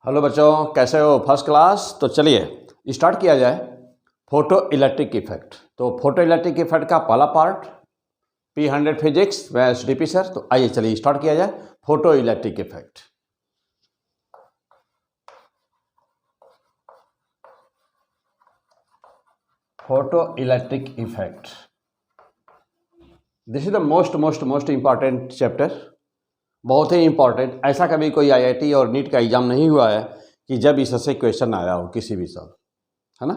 Hello बच्चों, कैसे हो? First class. तो चलिए स्टार्ट किया जाए फोटो इलेक्ट्रिक इफेक्ट। तो फोटो इलेक्ट्रिक इफेक्ट का पहला पार्ट P100 फिजिक्स व SDP सर। तो आइए चलिए स्टार्ट किया जाए photo electric effect. Photo electric effect, this is the most important chapter. बहुत ही इंपॉर्टेंट। ऐसा कभी कोई IIT और नीट का एग्जाम नहीं हुआ है कि जब इससे क्वेश्चन आया हो किसी भी साल, है ना।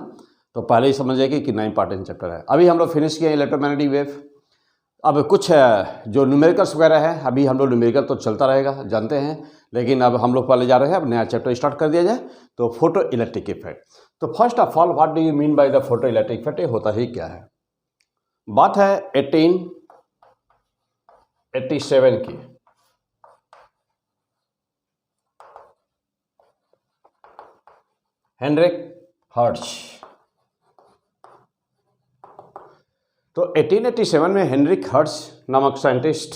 तो पहले ही समझिए कि कितना इंपॉर्टेंट चैप्टर है। अभी हम लोग फिनिश किए इलेक्ट्रोमैग्नेटिक वेव। अब कुछ जो न्यूमेरिकल्स वगैरह है, अभी हम लोग न्यूमेरिकल तो चलता रहेगा, जानते हैं, लेकिन अब हम लोग पहले जा रहे हैं, अब नया चैप्टर स्टार्ट कर दिया जाए। तो फोटो इलेक्ट्रिक इफेक्ट। तो first of all, what do you mean by the photo electric effect? ये होता ही क्या है? बात है 1887 की। Heinrich Hertz. तो 1887 में हेनरिक हर्ट्ज नामक साइंटिस्ट,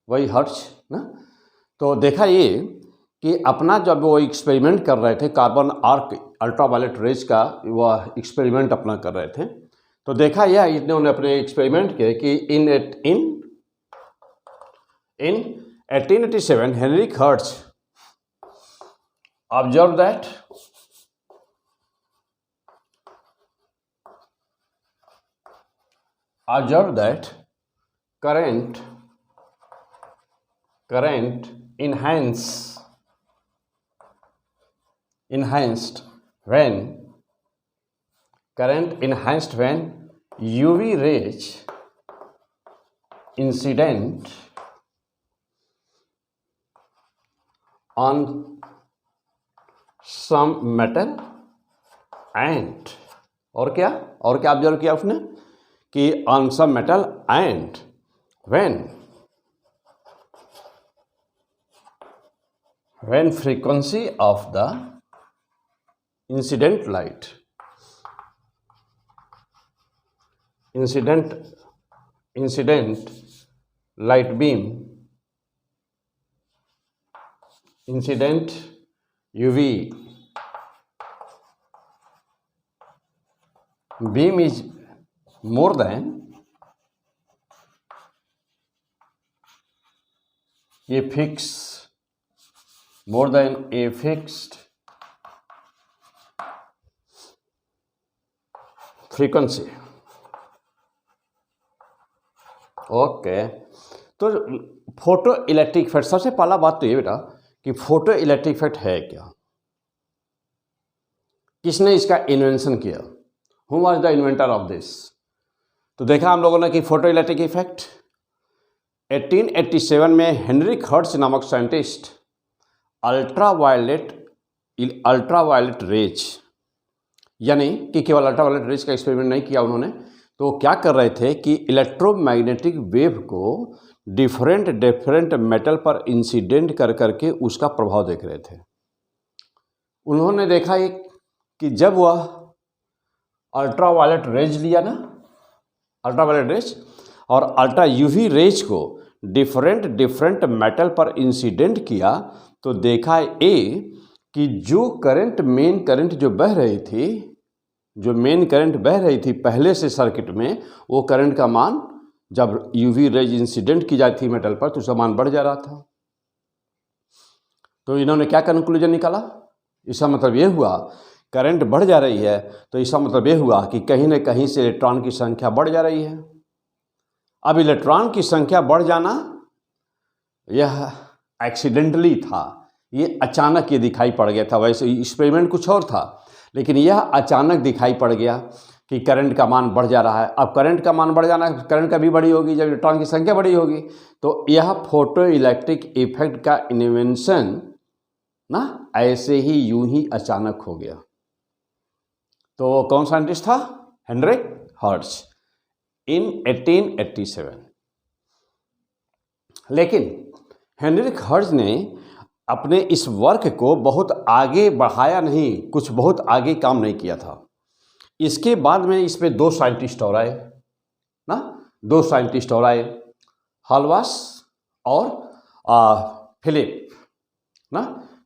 वही हर्ट्ज ना, तो देखा ये कि अपना जब वो एक्सपेरिमेंट कर रहे थे कार्बन आर्क अल्ट्रावायलेट रेज का, वह एक्सपेरिमेंट अपना कर रहे थे, तो देखा यह इन्होंने अपने एक्सपेरिमेंट के कि in 1887 Heinrich Hertz observe that current enhanced when UV rays incident on some metal and और क्या ऑब्जर्व किया उसने कि on some metal and when frequency of the incident light beam, incident UV beam is more than a fixed frequency। Okay. तो photo electric effect, सबसे पहला बात तो ये बेटा कि फोटो इलेक्ट्रिक इफेक्ट है क्या, किसने इसका इन्वेंशन किया, who was the inventor of this. तो देखा हम लोगों ने कि फोटो इलेक्ट्रिक इफेक्ट 1887 में हेनरिक हर्ट्ज नामक साइंटिस्ट अल्ट्रावायलेट रेज, यानी कि केवल अल्ट्रावायलेट रेज का एक्सपेरिमेंट नहीं किया उन्होंने, तो क्या कर रहे थे कि इलेक्ट्रोमैग्नेटिक वेव को डिफरेंट मेटल पर इंसिडेंट कर करके उसका प्रभाव देख रहे थे। उन्होंने देखा एक कि जब वह अल्ट्रावायलेट रेज लिया ना, अल्ट्रावायलेट रेज और अल्ट्रा यूवी रेज को डिफरेंट मेटल पर इंसिडेंट किया, तो देखा ए कि जो मेन करंट जो बह रही थी पहले से सर्किट में, वो करंट का मान जब यूवी रेज इंसिडेंट की जाती थी मेटल पर तो उसका मान बढ़ जा रहा था। तो इन्होंने क्या कंक्लूजन निकाला? इसका मतलब ये हुआ करंट बढ़ जा रही है, तो इसका मतलब ये हुआ कि कहीं न कहीं से इलेक्ट्रॉन की संख्या बढ़ जा रही है। अब इलेक्ट्रॉन की संख्या बढ़ जाना यह एक्सीडेंटली था, ये अचानक ये दिखाई पड़ गया था। वैसे एक्सपेरिमेंट कुछ और था, लेकिन यह अचानक दिखाई पड़ गया कि करंट का मान बढ़ जा रहा है। अब करंट का मान बढ़ जाना, करंट कभी बड़ी होगी जब इलेक्ट्रॉन की संख्या बड़ी होगी। तो यह फोटो इलेक्ट्रिक इफेक्ट का इन्वेंशन ना ऐसे ही यूं ही अचानक हो गया। तो कौन साइंटिस्ट था? हेनरिक हर्ट्ज इन 1887। लेकिन हेनरिक हर्ट्ज ने अपने इस वर्क को बहुत आगे बढ़ाया नहीं, कुछ बहुत आगे काम नहीं किया था। इसके बाद में इस पे दो साइंटिस्ट और आए ना, हॉलवास और फिलिप ना।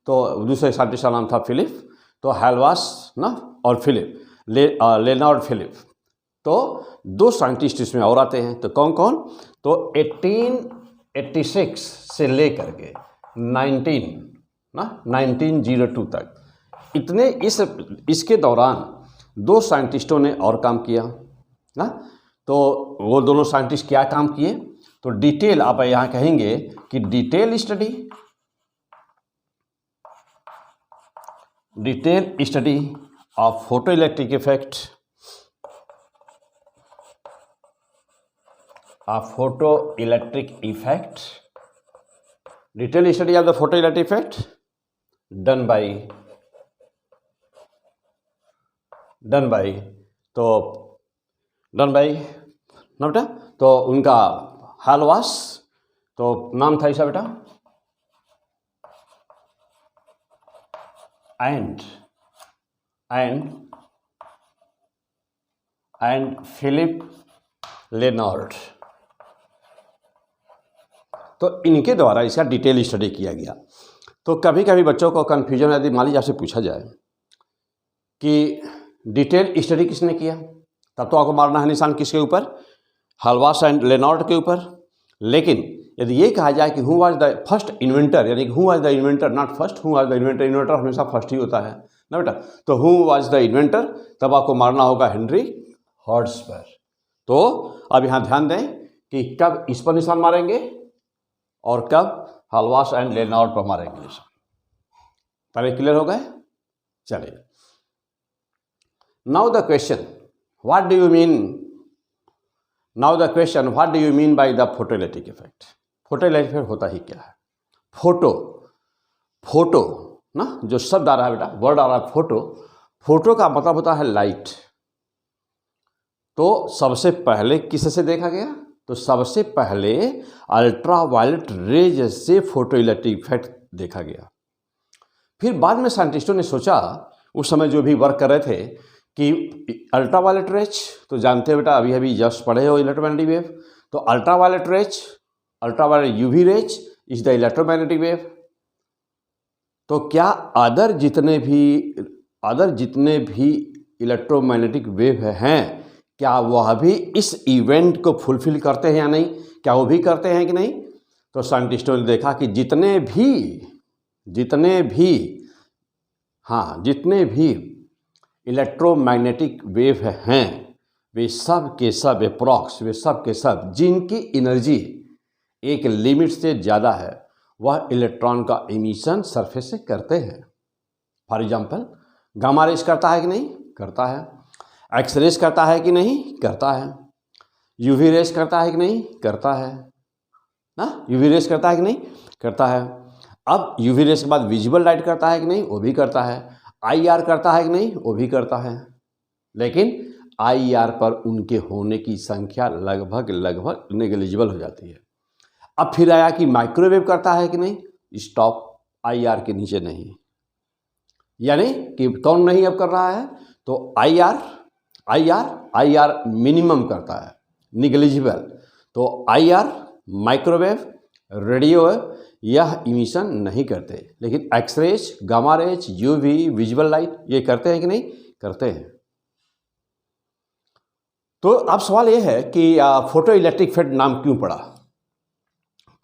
तो दूसरे साइंटिस्ट का नाम था फिलिप, तो हेलवास ना और फिलिप, लेनार्ड फिलिप। तो दो साइंटिस्ट इसमें और आते हैं, तो कौन कौन? तो 1886 से लेकर के 1902 तक, इतने इसके दौरान दो साइंटिस्टों ने और काम किया ना। तो वो दोनों साइंटिस्ट क्या काम किए? तो डिटेल आप यहाँ कहेंगे कि detail study of photo electric effect detail study of the photo electric effect done by ना बेटा, तो उनका हेलवास, तो नाम था इसका बेटा, एंड फिलिप लेनार्ड। तो इनके द्वारा इसका डिटेल स्टडी किया गया। तो कभी कभी बच्चों को कन्फ्यूजन, यदि मान लीजिए आपसे पूछा जाए कि डिटेल स्टडी किसने किया, तब तो आपको मारना है निशान किसके ऊपर? हेलवास एंड लेनार्ड के ऊपर। लेकिन यदि ये कहा जाए कि who was the first inventor, यानी कि who was the inventor, not first, who was the inventor, inventor हमेशा फर्स्ट ही होता है ना बेटा। तो हु वाज द इन्वेंटर, तब आपको मारना होगा हेनरी हर्ट्ज। तो अब यहाँ ध्यान दें कि कब इस पर निशान मारेंगे और कब हेलवास एंड लेनार्ड पर मारेंगे निशान। पहले क्लियर हो गए? चलिए, now the question, what do you mean by the photo electric effect? Photo electric effect होता ही क्या है? फोटो ना, जो शब्द आ रहा है बेटा, वर्ड आ रहा है फोटो का मतलब होता है लाइट। तो सबसे पहले किससे देखा गया? तो सबसे पहले अल्ट्रावायलेट रेज से फोटो इलेक्ट्रिक इफेक्ट देखा गया। फिर बाद में साइंटिस्टों ने सोचा, उस समय जो भी वर्क कर रहे थे, कि अल्ट्रावायलेट रेज तो जानते हो बेटा, अभी जस्ट पढ़े हो इलेक्ट्रोमैग्नेटिक वेव। तो ultraviolet UV rays is the electromagnetic wave. तो क्या अदर जितने भी इलेक्ट्रोमैग्नेटिक वेव हैं, क्या वह भी इस इवेंट को फुलफिल करते हैं या नहीं? क्या वो भी करते हैं कि नहीं? तो साइंटिस्टों ने देखा कि जितने भी इलेक्ट्रोमैग्नेटिक वेव हैं, वे सब के सब जिनकी एनर्जी एक लिमिट से ज़्यादा है, वह इलेक्ट्रॉन का इमिशन सरफेस से करते हैं। फॉर एग्जाम्पल, गामा रेज करता है कि नहीं? करता है। एक्स रेज करता है कि नहीं? करता है। यूवी रेज करता है कि नहीं? करता है ना। यूवी रेज करता है कि नहीं? करता है। अब यूवी रेज के बाद विजिबल लाइट करता है कि नहीं? वो भी करता है। IR करता है कि नहीं? वो भी करता है। लेकिन IR पर उनके होने की संख्या लगभग नेग्लिजिबल हो जाती है। अब फिर आया कि माइक्रोवेव करता है कि नहीं? स्टॉप, IR के नीचे नहीं। यानी कि कौन नहीं अब कर रहा है? तो IR मिनिमम करता है, निग्लिजिबल। तो IR, माइक्रोवेव, रेडियो वेव यह इमिशन नहीं करते। लेकिन x rays, gamma rays, UV, visual light ये करते हैं कि नहीं? करते हैं। तो अब सवाल यह है कि फोटो इलेक्ट्रिक इफेक्ट नाम क्यों पड़ा?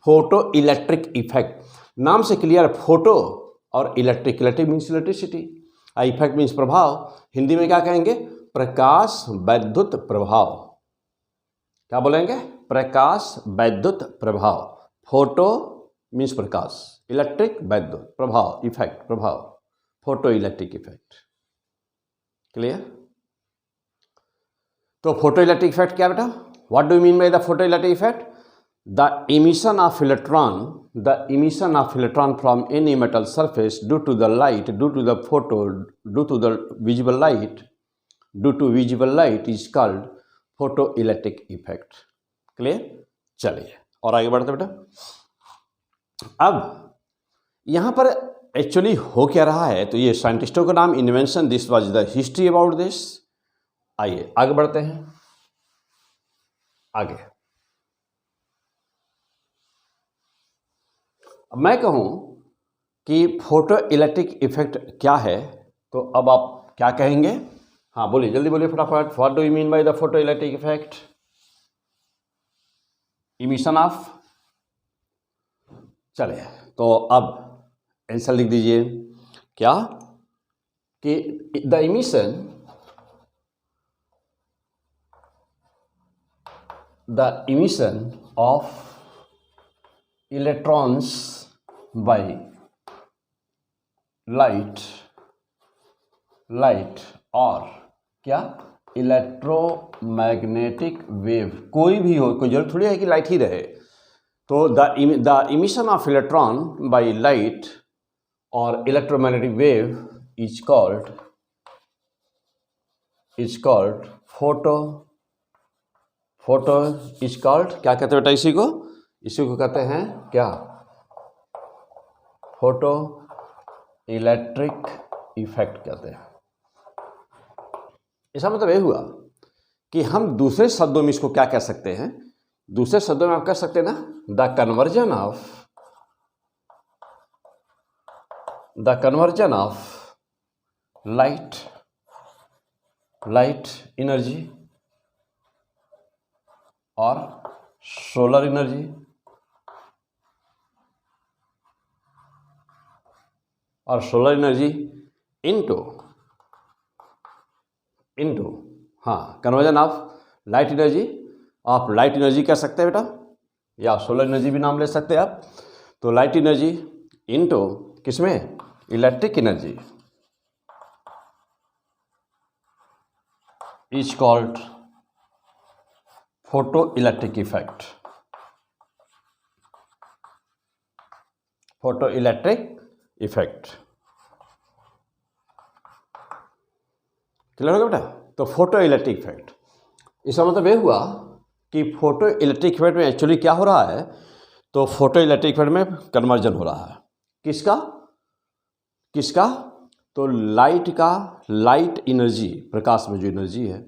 फोटो इलेक्ट्रिक इफेक्ट नाम से क्लियर, फोटो और electric means electricity, effect means प्रभाव। हिंदी में क्या कहेंगे? प्रकाश वैद्युत प्रभाव। क्या बोलेंगे? प्रकाश वैद्युत प्रभाव। फोटो मीन्स प्रकाश, इलेक्ट्रिक वैद्युत, प्रभाव इफेक्ट प्रभाव, फोटो इलेक्ट्रिक इफेक्ट। क्लियर? तो फोटो इलेक्ट्रिक इफेक्ट क्या बेटा? What do you mean by the photo electric effect? The emission of electron from any metal surface due to the light, due to the visible light is called photoelectric effect. Clear? चलिए और आगे बढ़ते बेटा। अब यहाँ पर actually हो क्या रहा है, तो ये साइंटिस्टों का नाम invention, this was the history about this. आइए आगे बढ़ते हैं। आगे अब मैं कहूं कि फोटो इलेक्ट्रिक इफेक्ट क्या है, तो अब आप क्या कहेंगे? हाँ बोलिए, जल्दी बोलिए फटाफट। What do you mean by the photo electric effect? Emission of, चलिए तो अब आंसर लिख दीजिए। क्या? कि the emission of electrons bye light और क्या? इलेक्ट्रोमैग्नेटिक वेव, कोई भी हो, कोई जरूरत थोड़ी है कि लाइट ही रहे। तो the emission of electron by light और electromagnetic wave is called photo is called, क्या कहते हैं बेटा इसी को? इसी को कहते हैं क्या? फोटो इलेक्ट्रिक इफेक्ट कहते हैं। इसका मतलब ये हुआ कि हम दूसरे शब्दों में इसको क्या कह सकते हैं? दूसरे शब्दों में आप कह सकते हैं ना, the conversion of light energy और सोलर एनर्जी इनटू हाँ, कन्वर्जन ऑफ लाइट एनर्जी, आप लाइट एनर्जी कह सकते हैं बेटा, या सोलर एनर्जी भी नाम ले सकते हैं आप। तो लाइट एनर्जी इनटू किसमें? Electric energy is called photo electric effect. Clear हो गया बेटा? तो फोटो इलेक्ट्रिक इफेक्ट, इसका मतलब ये हुआ कि फोटो इलेक्ट्रिक इफेक्ट में एक्चुअली क्या हो रहा है? तो फोटो इलेक्ट्रिक इफेक्ट में कन्वर्जन हो रहा है। किसका? तो लाइट एनर्जी, प्रकाश में जो एनर्जी है,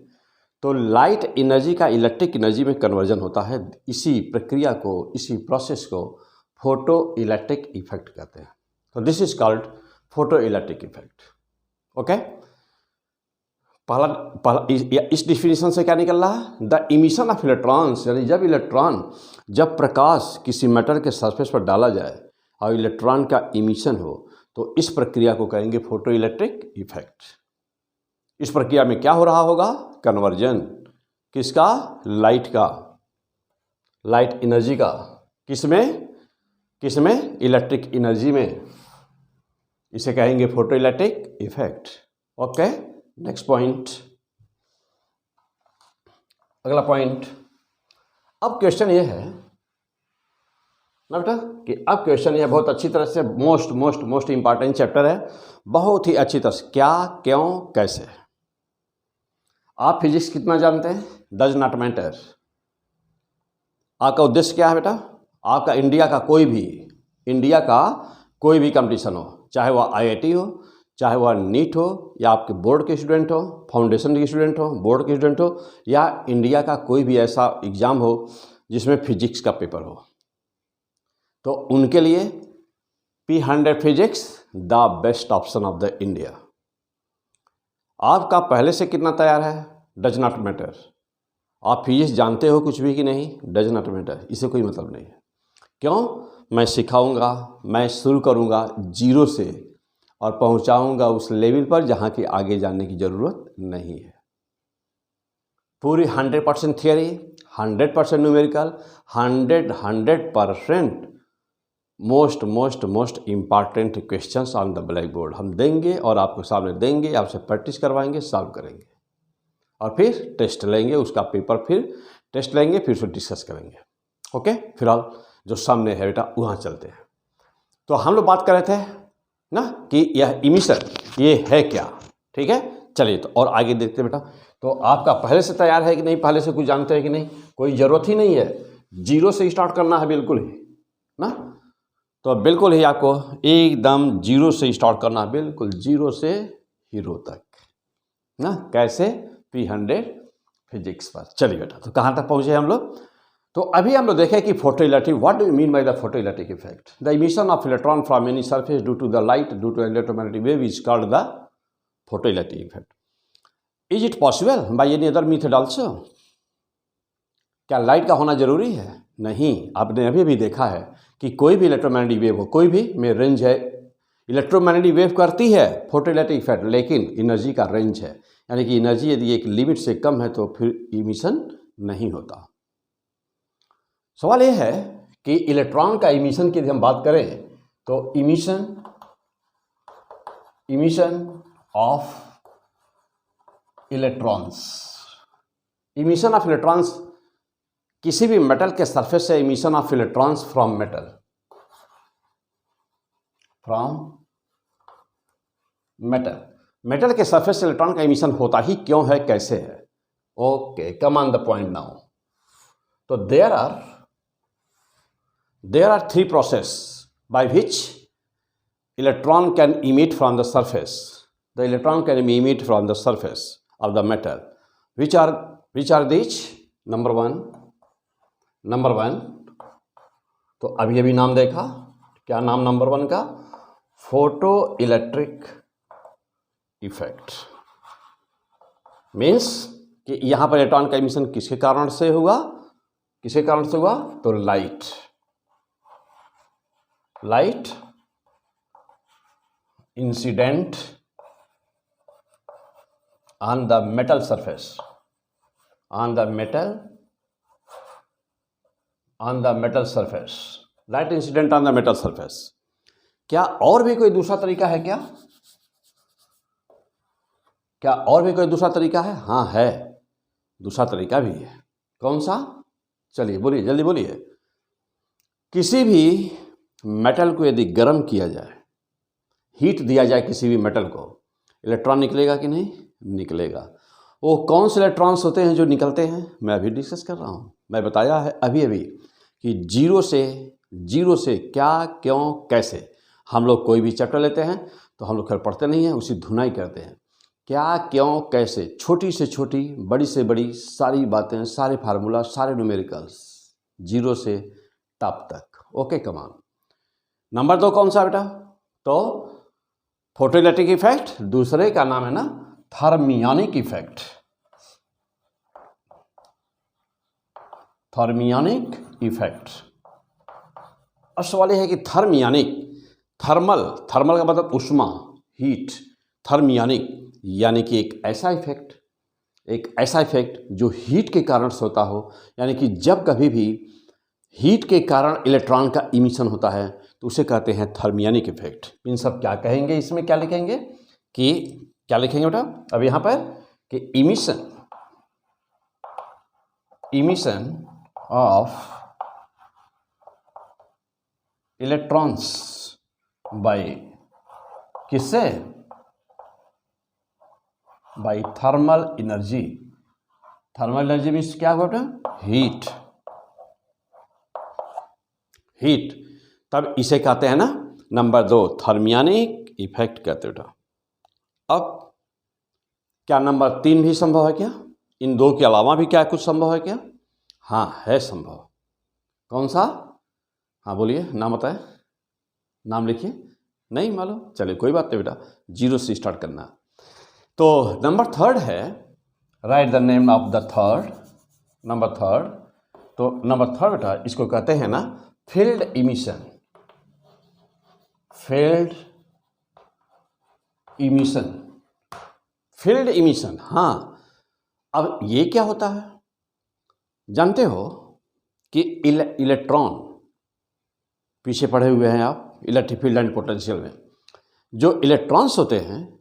तो लाइट एनर्जी का इलेक्ट्रिक एनर्जी में कन्वर्जन होता है। इसी प्रक्रिया को, इसी प्रोसेस को फोटो इलेक्ट्रिक इफेक्ट कहते हैं। तो this is called photo electric effect. Okay, पहला इस डिफिनीशन से क्या निकल रहा है? द इमिशन ऑफ इलेक्ट्रॉन्स, यानी जब प्रकाश किसी मैटर के सरफेस पर डाला जाए और इलेक्ट्रॉन का इमिशन हो, तो इस प्रक्रिया को कहेंगे फोटो इलेक्ट्रिक इफेक्ट। इस प्रक्रिया में क्या हो रहा होगा? कन्वर्जन किसका? लाइट एनर्जी का किसमें? इलेक्ट्रिक एनर्जी में। इसे कहेंगे photo electric effect. Okay, next point, अगला पॉइंट। अब क्वेश्चन ये है ना बेटा, कि अब क्वेश्चन ये बहुत अच्छी तरह से मोस्ट इंपॉर्टेंट चैप्टर है, बहुत ही अच्छी तरह से। क्या, क्यों, कैसे। आप फिजिक्स कितना जानते हैं? Does not matter. आपका उद्देश्य क्या है बेटा? आपका इंडिया का कोई भी कंपटीशन हो, चाहे वह IIT हो, चाहे वह नीट हो, या आपके बोर्ड के स्टूडेंट हो, फाउंडेशन के स्टूडेंट हो, बोर्ड के स्टूडेंट हो, या इंडिया का कोई भी ऐसा एग्ज़ाम हो जिसमें फिजिक्स का पेपर हो, तो उनके लिए P100 physics the best option of the India. आपका पहले से कितना तैयार है? Does not matter. आप फिजिक्स जानते हो कुछ भी कि नहीं? डज नॉट मैटर, इसे कोई मतलब नहीं है। क्यों? मैं सिखाऊंगा, मैं शुरू करूंगा 0 से और पहुंचाऊंगा उस लेवल पर जहां की आगे जाने की ज़रूरत नहीं है। पूरी 100% theory, 100% numerical, 100% most important questions on the black board हम देंगे और आपको सामने देंगे, आपसे प्रैक्टिस करवाएंगे, सॉल्व करेंगे और फिर टेस्ट लेंगे, उसका पेपर फिर टेस्ट लेंगे, फिर उसको डिस्कस करेंगे। ओके, फिलहाल जो सामने है बेटा वहाँ चलते हैं। तो हम लोग बात कर रहे थे ना कि यह इमिशन ये है क्या, ठीक है। चलिए तो और आगे देखते हैं बेटा। तो आपका पहले से तैयार है कि नहीं, पहले से कुछ जानते हैं कि नहीं? कोई ज़रूरत ही नहीं है, 0 से स्टार्ट करना है बिल्कुल ही ना। तो बिल्कुल ही आपको एकदम 0 से स्टार्ट करना है, बिल्कुल 0 से हीरो तक ना। कैसे? P100 फिजिक्स पर। चलिए बेटा, तो कहाँ तक पहुँचे हम लोग? तो अभी हम लोग देखें कि photoelectric, what do you mean by the photoelectric effect? The emission of electron from any surface due to the light due to electromagnetic wave is called the photoelectric effect. Is it possible by any other method also? क्या light का होना जरूरी है? नहीं। आपने अभी भी देखा है कि कोई भी इलेक्ट्रोमैग्नेटिक वेव हो, कोई भी में रेंज है, इलेक्ट्रोमैग्नेटिक वेव करती है फोटोइलेक्ट्रिक इफेक्ट, लेकिन एनर्जी का रेंज है, यानी कि एनर्जी यदि एक लिमिट से कम है तो फिर इमिशन नहीं होता। सवाल यह है कि इलेक्ट्रॉन का इमिशन की यदि हम बात करें तो emission of electrons, emission of electrons, किसी भी मेटल के सरफेस से emission of electrons from metal, metal के सरफेस से इलेक्ट्रॉन का इमिशन होता ही क्यों है, कैसे है? Okay, come on the point now. तो there are three process by which electron can emit from the surface. The electron can emit from the surface of the metal. Which are these? Number one, तो अभी नाम देखा, क्या नाम number one का? Photo electric effect. Means कि यहां पर इलेक्ट्रॉन का इमिशन किसके कारण से हुआ? तो light incident on the metal surface, on the metal surface, light incident on the metal surface। क्या और भी कोई दूसरा तरीका है क्या? हाँ है, दूसरा तरीका भी है। कौन सा? चलिए बोलिए, जल्दी बोलिए। किसी भी मेटल को यदि गर्म किया जाए, हीट दिया जाए किसी भी मेटल को, इलेक्ट्रॉन निकलेगा कि नहीं? निकलेगा। वो कौन से इलेक्ट्रॉन्स होते हैं जो निकलते हैं? मैं अभी डिस्कस कर रहा हूँ। मैं बताया है अभी कि जीरो से क्या, क्यों, कैसे। हम लोग कोई भी चैप्टर लेते हैं तो हम लोग खैर पढ़ते नहीं हैं, उसी धुनाई करते हैं। क्या, क्यों, कैसे, छोटी से छोटी, बड़ी से बड़ी सारी बातें, सारे फार्मूला, सारे न्यूमेरिकल्स, जीरो से टॉप तक। ओके, कमान। नंबर 2 कौन सा बेटा? तो फोटोइलेक्ट्रिक इफेक्ट। दूसरे का नाम है ना थर्मियोनिक इफेक्ट। अब सवाल यह है कि थर्मल का मतलब उष्मा, हीट। थर्मियोनिक यानी कि एक ऐसा इफेक्ट जो हीट के कारण से होता हो, यानी कि जब कभी भी हीट के कारण इलेक्ट्रॉन का इमिशन होता है तो उसे कहते हैं थर्मियोनिक इफेक्ट। इन सब क्या कहेंगे, इसमें क्या लिखेंगे बेटा? अब यहां पर कि इमिशन ऑफ इलेक्ट्रॉन्स बाय किससे? By thermal energy. Thermal energy means क्या बेटा? हीट। तब इसे कहते हैं ना नंबर 2 थर्मियोनिक इफेक्ट कहते बेटा। अब क्या नंबर 3 भी संभव है क्या? इन दो के अलावा भी क्या कुछ संभव है क्या? हाँ, है संभव। कौन सा? हाँ बोलिए, नाम बताएं, नाम लिखिए। नहीं मालूम? चलिए कोई बात नहीं बेटा, जीरो से स्टार्ट करना। तो नंबर 3 है, right the name of the third. Number 3, तो नंबर 3 बेटा इसको कहते हैं ना फील्ड इमिशन। हाँ, अब ये क्या होता है? जानते हो कि इलेक्ट्रॉन, पीछे पढ़े हुए हैं आप इलेक्ट्रिक फील्ड एंड पोटेंशियल में, जो इलेक्ट्रॉन्स होते हैं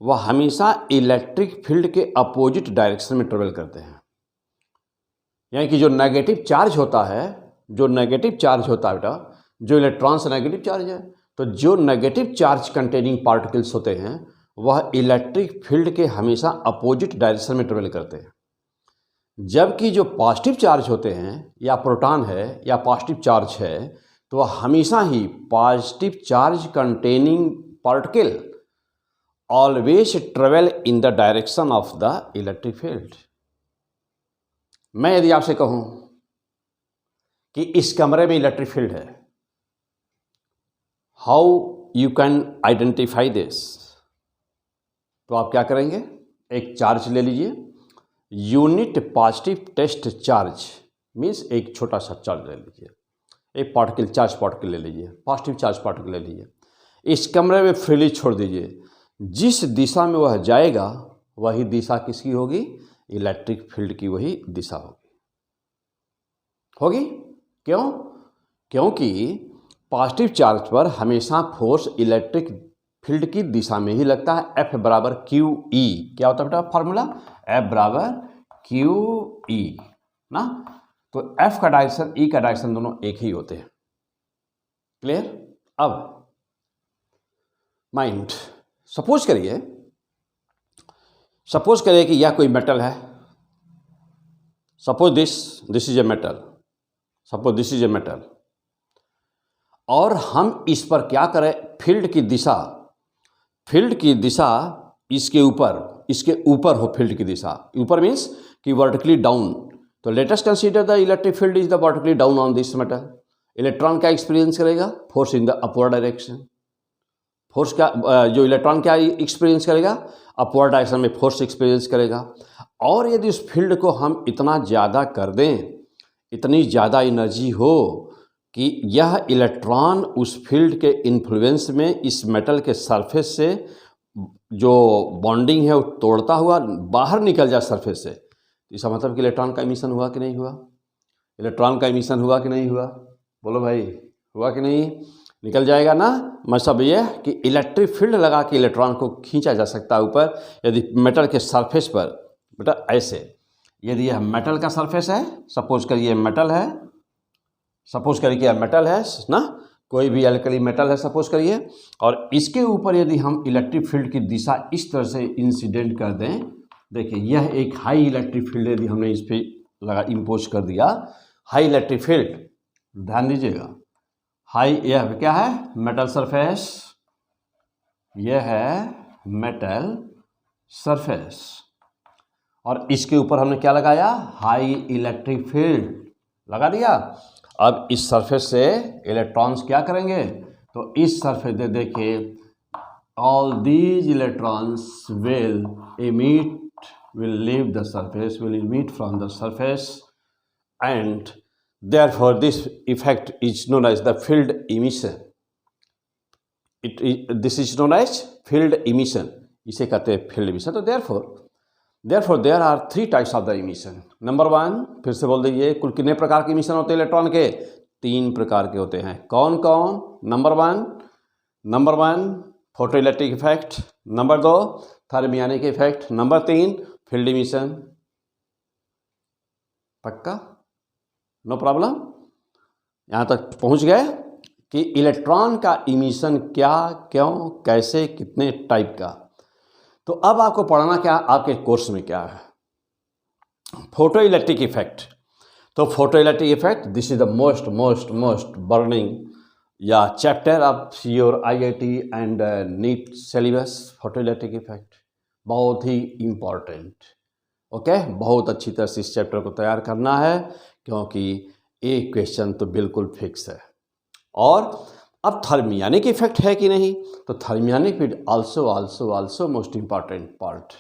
वह हमेशा इलेक्ट्रिक फील्ड के अपोजिट डायरेक्शन में ट्रेवल करते हैं। यानी कि जो नेगेटिव चार्ज होता है बेटा, जो इलेक्ट्रॉन से नेगेटिव चार्ज है, तो जो नेगेटिव चार्ज कंटेनिंग पार्टिकल्स होते हैं वह इलेक्ट्रिक फील्ड के हमेशा अपोजिट डायरेक्शन में ट्रेवल करते हैं। जबकि जो पॉजिटिव चार्ज होते हैं, या प्रोटॉन है या पॉजिटिव चार्ज है, तो वह हमेशा ही positive charge containing particle always travel in the direction of the electric field. मैं यदि आपसे कहूं कि इस कमरे में इलेक्ट्रिक फील्ड है, how you can identify this? तो आप क्या करेंगे, एक चार्ज ले लीजिए, unit positive test charge means एक छोटा सा चार्ज ले लीजिए, एक पार्टिकल, चार्ज पार्टिकल ले लीजिए, पॉजिटिव चार्ज पार्टिकल ले लीजिए, इस कमरे में फ्रीली छोड़ दीजिए। जिस दिशा में वह जाएगा वही दिशा किसकी होगी, इलेक्ट्रिक फील्ड की वही दिशा होगी। क्यों? क्योंकि पॉजिटिव चार्ज पर हमेशा फोर्स इलेक्ट्रिक फील्ड की दिशा में ही लगता है। F बराबर क्यू ई, क्या होता है बेटा फॉर्मूला, F बराबर क्यू ई ना। तो F का डायरेक्शन, E का डायरेक्शन दोनों एक ही होते हैं। क्लियर? अब माइंड, सपोज करिए कि यह कोई मेटल है, suppose this is a metal, suppose this is a metal, और हम इस पर क्या करें, फील्ड की दिशा इसके ऊपर हो, फील्ड की दिशा ऊपर मीन्स कि वर्टिकली डाउन। तो let us consider the electric field is the vertically down on this metal. Electron क्या एक्सपीरियंस करेगा, force in the upward direction. Force का जो इलेक्ट्रॉन क्या एक्सपीरियंस करेगा, अपवर्ड डायरेक्शन में फोर्स एक्सपीरियंस करेगा। और यदि उस फील्ड को हम इतना ज़्यादा कर दें, इतनी ज़्यादा एनर्जी हो कि यह इलेक्ट्रॉन उस फील्ड के इन्फ्लुएंस में इस मेटल के सरफेस से जो बॉन्डिंग है वो तोड़ता हुआ बाहर निकल जाए सरफेस से, इसका मतलब कि इलेक्ट्रॉन का एमिशन हुआ कि नहीं हुआ, इलेक्ट्रॉन का एमिशन हुआ कि नहीं हुआ, बोलो भाई, हुआ कि नहीं, निकल जाएगा ना। मतलब ये कि इलेक्ट्रिक फील्ड लगा के इलेक्ट्रॉन को खींचा जा सकता है ऊपर, यदि मेटल के सरफेस पर, बेटा ऐसे, यदि यह मेटल का सरफेस है, सपोज करिए मेटल है, सपोज करिए कि मेटल है ना, कोई भी एल्कली मेटल है सपोज करिए, और इसके ऊपर यदि हम इलेक्ट्रिक फील्ड की दिशा इस तरह से इंसिडेंट कर दें, देखिए यह एक हाई इलेक्ट्रिक फील्ड यदि हमने इस पर लगा इम्पोज कर दिया, हाई इलेक्ट्रिक फील्ड, ध्यान दीजिएगा, हाई, यह क्या है, मेटल सरफेस, यह है मेटल सरफेस, और इसके ऊपर हमने क्या लगाया, हाई इलेक्ट्रिक फील्ड लगा दिया। अब इस सरफेस से इलेक्ट्रॉन्स क्या करेंगे, तो इस सरफेस से देखिए, all these electrons will leave the surface, will emit from the surface, and therefore this effect is known as the field emission. This is known as field emission, इसे कहते हैं field emission। तो therefore there are 3 types of the emission. Number 1, फिर से बोल दीजिए, कुल कितने प्रकार के emission होते हैं इलेक्ट्रॉन के, 3 प्रकार के होते हैं। कौन कौन? Number 1 photo electric effect, number 2 thermionic effect, number 3 field emission। पक्का? No problem? यहाँ तक पहुँच गए कि इलेक्ट्रॉन का इमिशन क्या, क्यों, कैसे, कितने टाइप का। तो अब आपको पढ़ना क्या, आपके कोर्स में क्या है, फोटो इलेक्ट्रिक इफेक्ट। तो photo electric effect, this is the most burning या chapter of your IIT and NEET syllabus. Photo electric effect बहुत ही इम्पॉर्टेंट, ओके, बहुत अच्छी तरह से इस चैप्टर को तैयार करना है, क्योंकि एक क्वेश्चन तो बिल्कुल फिक्स है। और अब थर्मियोनिक इफेक्ट है कि नहीं, तो thermionic effect also most important part.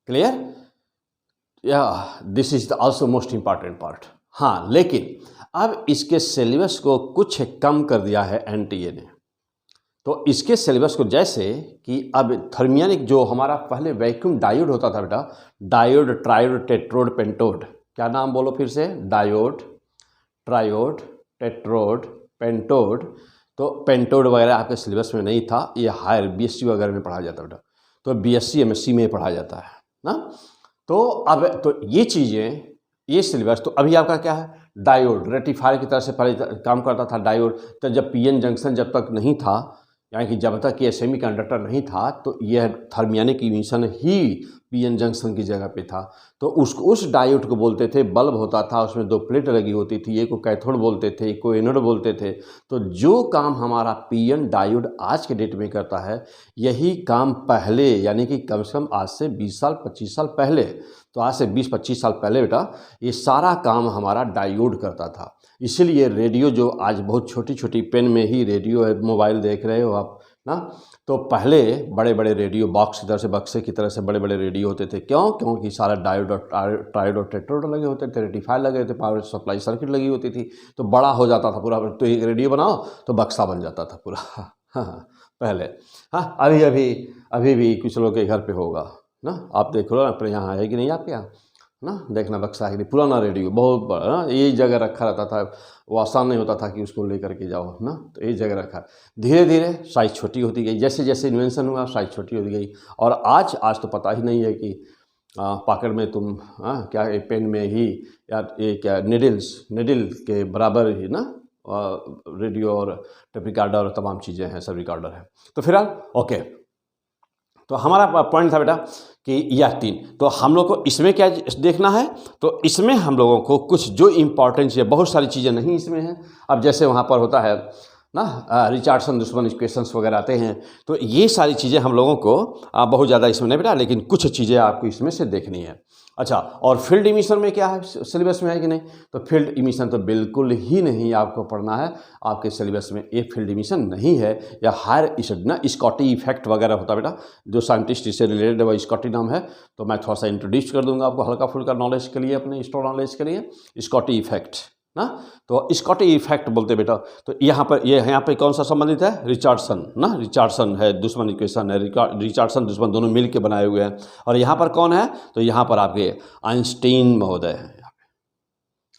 Clear? या this is also most important part. हाँ, लेकिन अब इसके सिलेबस को कुछ कम कर दिया है NTA ने। तो इसके सिलेबस को, जैसे कि अब थर्मियोनिक जो हमारा पहले वैक्यूम डायोड होता था बेटा, डायोड, ट्रायोड, टेट्रोड, पेंटोड, क्या नाम बोलो फिर से, डायोड, ट्रायोड, टेट्रोड, पेंटोड। तो पेंटोड वगैरह आपके सिलेबस में नहीं था, ये हायर BSc वगैरह में पढ़ाया जाता बेटा, तो BSc MSc में पढ़ाया जाता है ना। तो अब तो ये चीज़ें, ये सिलेबस, तो अभी आपका क्या है, डायोड, रेक्टिफायर की तरह से पहले काम करता था डायोड। तो जब PN जंक्शन जब तक नहीं था, यानी कि जब तक ये सेमीकंडक्टर नहीं था, तो यह थर्मियोनिक इमिशन ही PN जंक्शन की जगह पे था। तो उस डायोड को बोलते थे, बल्ब होता था, उसमें 2 प्लेट लगी होती थी, एक को कैथोड बोलते थे, एक को एनोड बोलते थे। तो जो काम हमारा PN डायोड आज के डेट में करता है, यही काम पहले, यानी कि कम से कम आज से 20 साल 25 साल पहले तो आज से 20-25 साल पहले बेटा ये सारा काम हमारा डायोड करता था। इसीलिए रेडियो जो आज बहुत छोटी छोटी पेन में ही रेडियो है, मोबाइल देख रहे हो आप ना, तो पहले बड़े बड़े रेडियो बॉक्स की तरह से, बक्से की तरह से बड़े बड़े रेडियो होते थे। क्यों? क्योंकि सारा डायोड और ट्रायोड और टेट्रोड लगे होते थे, रेक्टिफायर लगे होते, पावर सप्लाई सर्किट लगी होती थी, तो बड़ा हो जाता था पूरा। तो एक रेडियो बनाओ तो बक्सा बन जाता था पूरा। हाँ पहले। हाँ अभी भी कुछ लोग के घर पे होगा ना, आप देख लो अपने यहाँ है कि नहीं आपके यहाँ ना, देखना बक्सा है कि पुराना रेडियो बहुत बड़ा ना, यही जगह रखा रहता था, वो आसान नहीं होता था कि उसको लेकर के जाओ ना, तो यही जगह रखा। धीरे धीरे साइज़ छोटी होती गई, जैसे जैसे इन्वेंशन हुआ साइज़ छोटी होती गई। और आज तो पता ही नहीं है कि पॉकेट में तुम क्या एक पेन में ही या ये क्या निडल के बराबर ही ना रेडियो और टेप रिकॉर्डर और तमाम चीज़ें हैं, सब रिकॉर्डर है। तो फिलहाल ओके, तो हमारा पॉइंट था बेटा कि यह 3, तो हम लोग को इसमें क्या देखना है, तो इसमें हम लोगों को कुछ जो इम्पोर्टेंस है, बहुत सारी चीज़ें नहीं इसमें हैं। अब जैसे वहाँ पर होता है ना रिचर्डसन दुश्मन इक्वेशंस वगैरह आते हैं, तो ये सारी चीज़ें हम लोगों को बहुत ज़्यादा इसमें नहीं बेटा, लेकिन कुछ चीज़ें आपको इसमें से देखनी है। अच्छा, और फील्ड इमिशन में क्या है, सिलेबस में है कि नहीं? तो फील्ड इमिशन तो बिल्कुल ही नहीं आपको पढ़ना है, आपके सिलेबस में ये फील्ड इमिशन नहीं है। या हायर ना स्कॉटी इफेक्ट वगैरह होता है बेटा, जो साइंटिस्ट इससे रिलेटेड है, वह स्कॉटी नाम है, तो मैं थोड़ा सा इंट्रोड्यूस कर दूंगा आपको हल्का फुल्का नॉलेज के लिए, अपने स्टोर नॉलेज के लिए। स्कॉटी इफेक्ट ना, तो स्कॉटी इफेक्ट बोलते बेटा, तो यहाँ पे कौन सा संबंधित है? रिचर्डसन ना, रिचर्डसन है, दुश्मन इक्वेशन है, रिचर्डसन दुश्मन दोनों मिल के बनाए हुए हैं। और यहाँ पर कौन है? तो यहाँ पर आपके आइंस्टीन महोदय हैं यहाँ पे,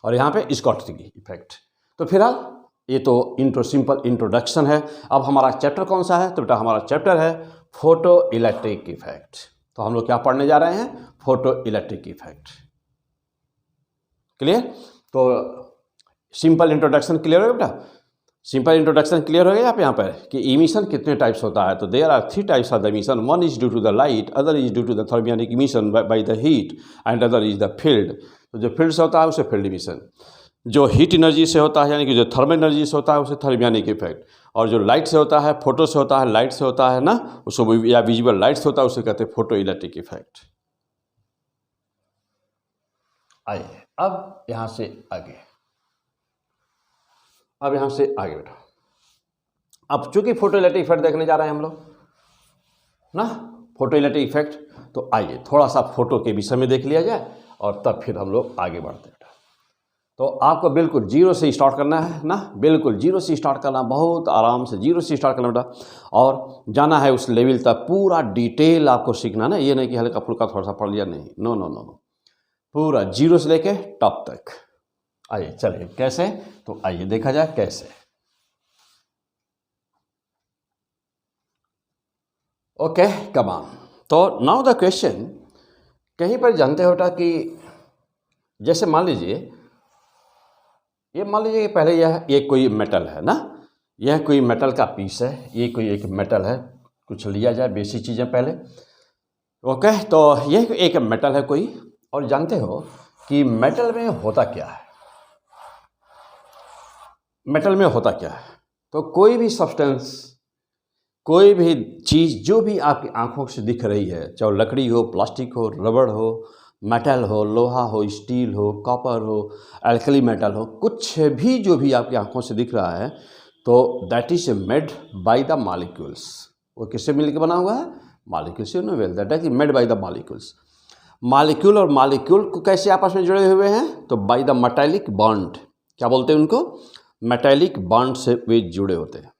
और यहाँ पे स्कॉटी इफेक्ट। तो फिलहाल ये तो सिंपल इंट्रोडक्शन है। अब हमारा चैप्टर कौन सा है? तो बेटा हमारा चैप्टर है फोटो इलेक्ट्रिक इफेक्ट। तो हम लोग क्या पढ़ने जा रहे हैं? Photo electric effect. क्लियर? तो सिंपल इंट्रोडक्शन क्लियर हो गया बेटा? सिंपल इंट्रोडक्शन क्लियर हो गया आप यहाँ पर कि इमिशन कितने टाइप्स होता है? तो there are 3 types of the emission. One is due to the light, other is due to the thermionic emission by the heat, and other is the field. तो जो फील्ड से होता है उसे फील्ड इमिशन, जो हीट एनर्जी से होता है यानी कि जो थर्मल एनर्जी से होता है उसे थर्मियनिक इफेक्ट, और जो लाइट से होता है, फोटो से होता है, लाइट से होता है ना, उसको या विजुअल लाइट से होता है, उसे कहते हैं फोटो इलेक्ट्रिक इफेक्ट। आइए अब यहाँ से आगे, बेटा, अब चूंकि फोटो इलेक्ट्रिक इफेक्ट देखने जा रहे हैं हम लोग ना, फोटो इलेक्ट्रिक इफेक्ट, तो आइए थोड़ा सा फोटो के विषय में देख लिया जाए और तब फिर हम लोग आगे बढ़ते हैं। तो आपको बिल्कुल जीरो से स्टार्ट करना है ना, बिल्कुल जीरो से स्टार्ट करना, बहुत आराम से जीरो से स्टार्ट करना बेटा, और जाना है उस लेवल तक, पूरा डिटेल आपको सीखना ना, ये नहीं कि हल्का फुल्का थोड़ा सा पढ़ लिया, नहीं, नो नो नो नो, पूरा जीरो से लेके टॉप तक। आइए चलिए कैसे, तो आइए देखा जाए कैसे। Okay come on. तो नाउ द क्वेश्चन, कहीं पर जानते हो बेटा कि जैसे मान लीजिए कि पहले ये कोई मेटल है ना, यह कोई मेटल का पीस है, ये कोई एक मेटल है, कुछ लिया जाए बेसिक चीज़ें पहले। ओके, तो यह एक मेटल है कोई, और जानते हो कि मेटल में होता क्या है? मेटल में होता क्या है? तो कोई भी सब्सटेंस, कोई भी चीज़ जो भी आपकी आंखों से दिख रही है, चाहे लकड़ी हो, प्लास्टिक हो, रबड़ हो, मेटल हो, लोहा हो, स्टील हो, कॉपर हो, एल्कली मेटल हो, कुछ भी जो भी आपकी आंखों से दिख रहा है, तो that is made by the molecules. वो किससे मिलकर बना हुआ है? मॉलिक्यूल से novel, that is made by the molecules. Molecule और मॉलिक्यूल को कैसे आपस में जुड़े हुए हैं? तो बाय द मेटालिक बॉन्ड। क्या बोलते हैं उनको? मेटालिक बॉन्ड से वे जुड़े होते हैं।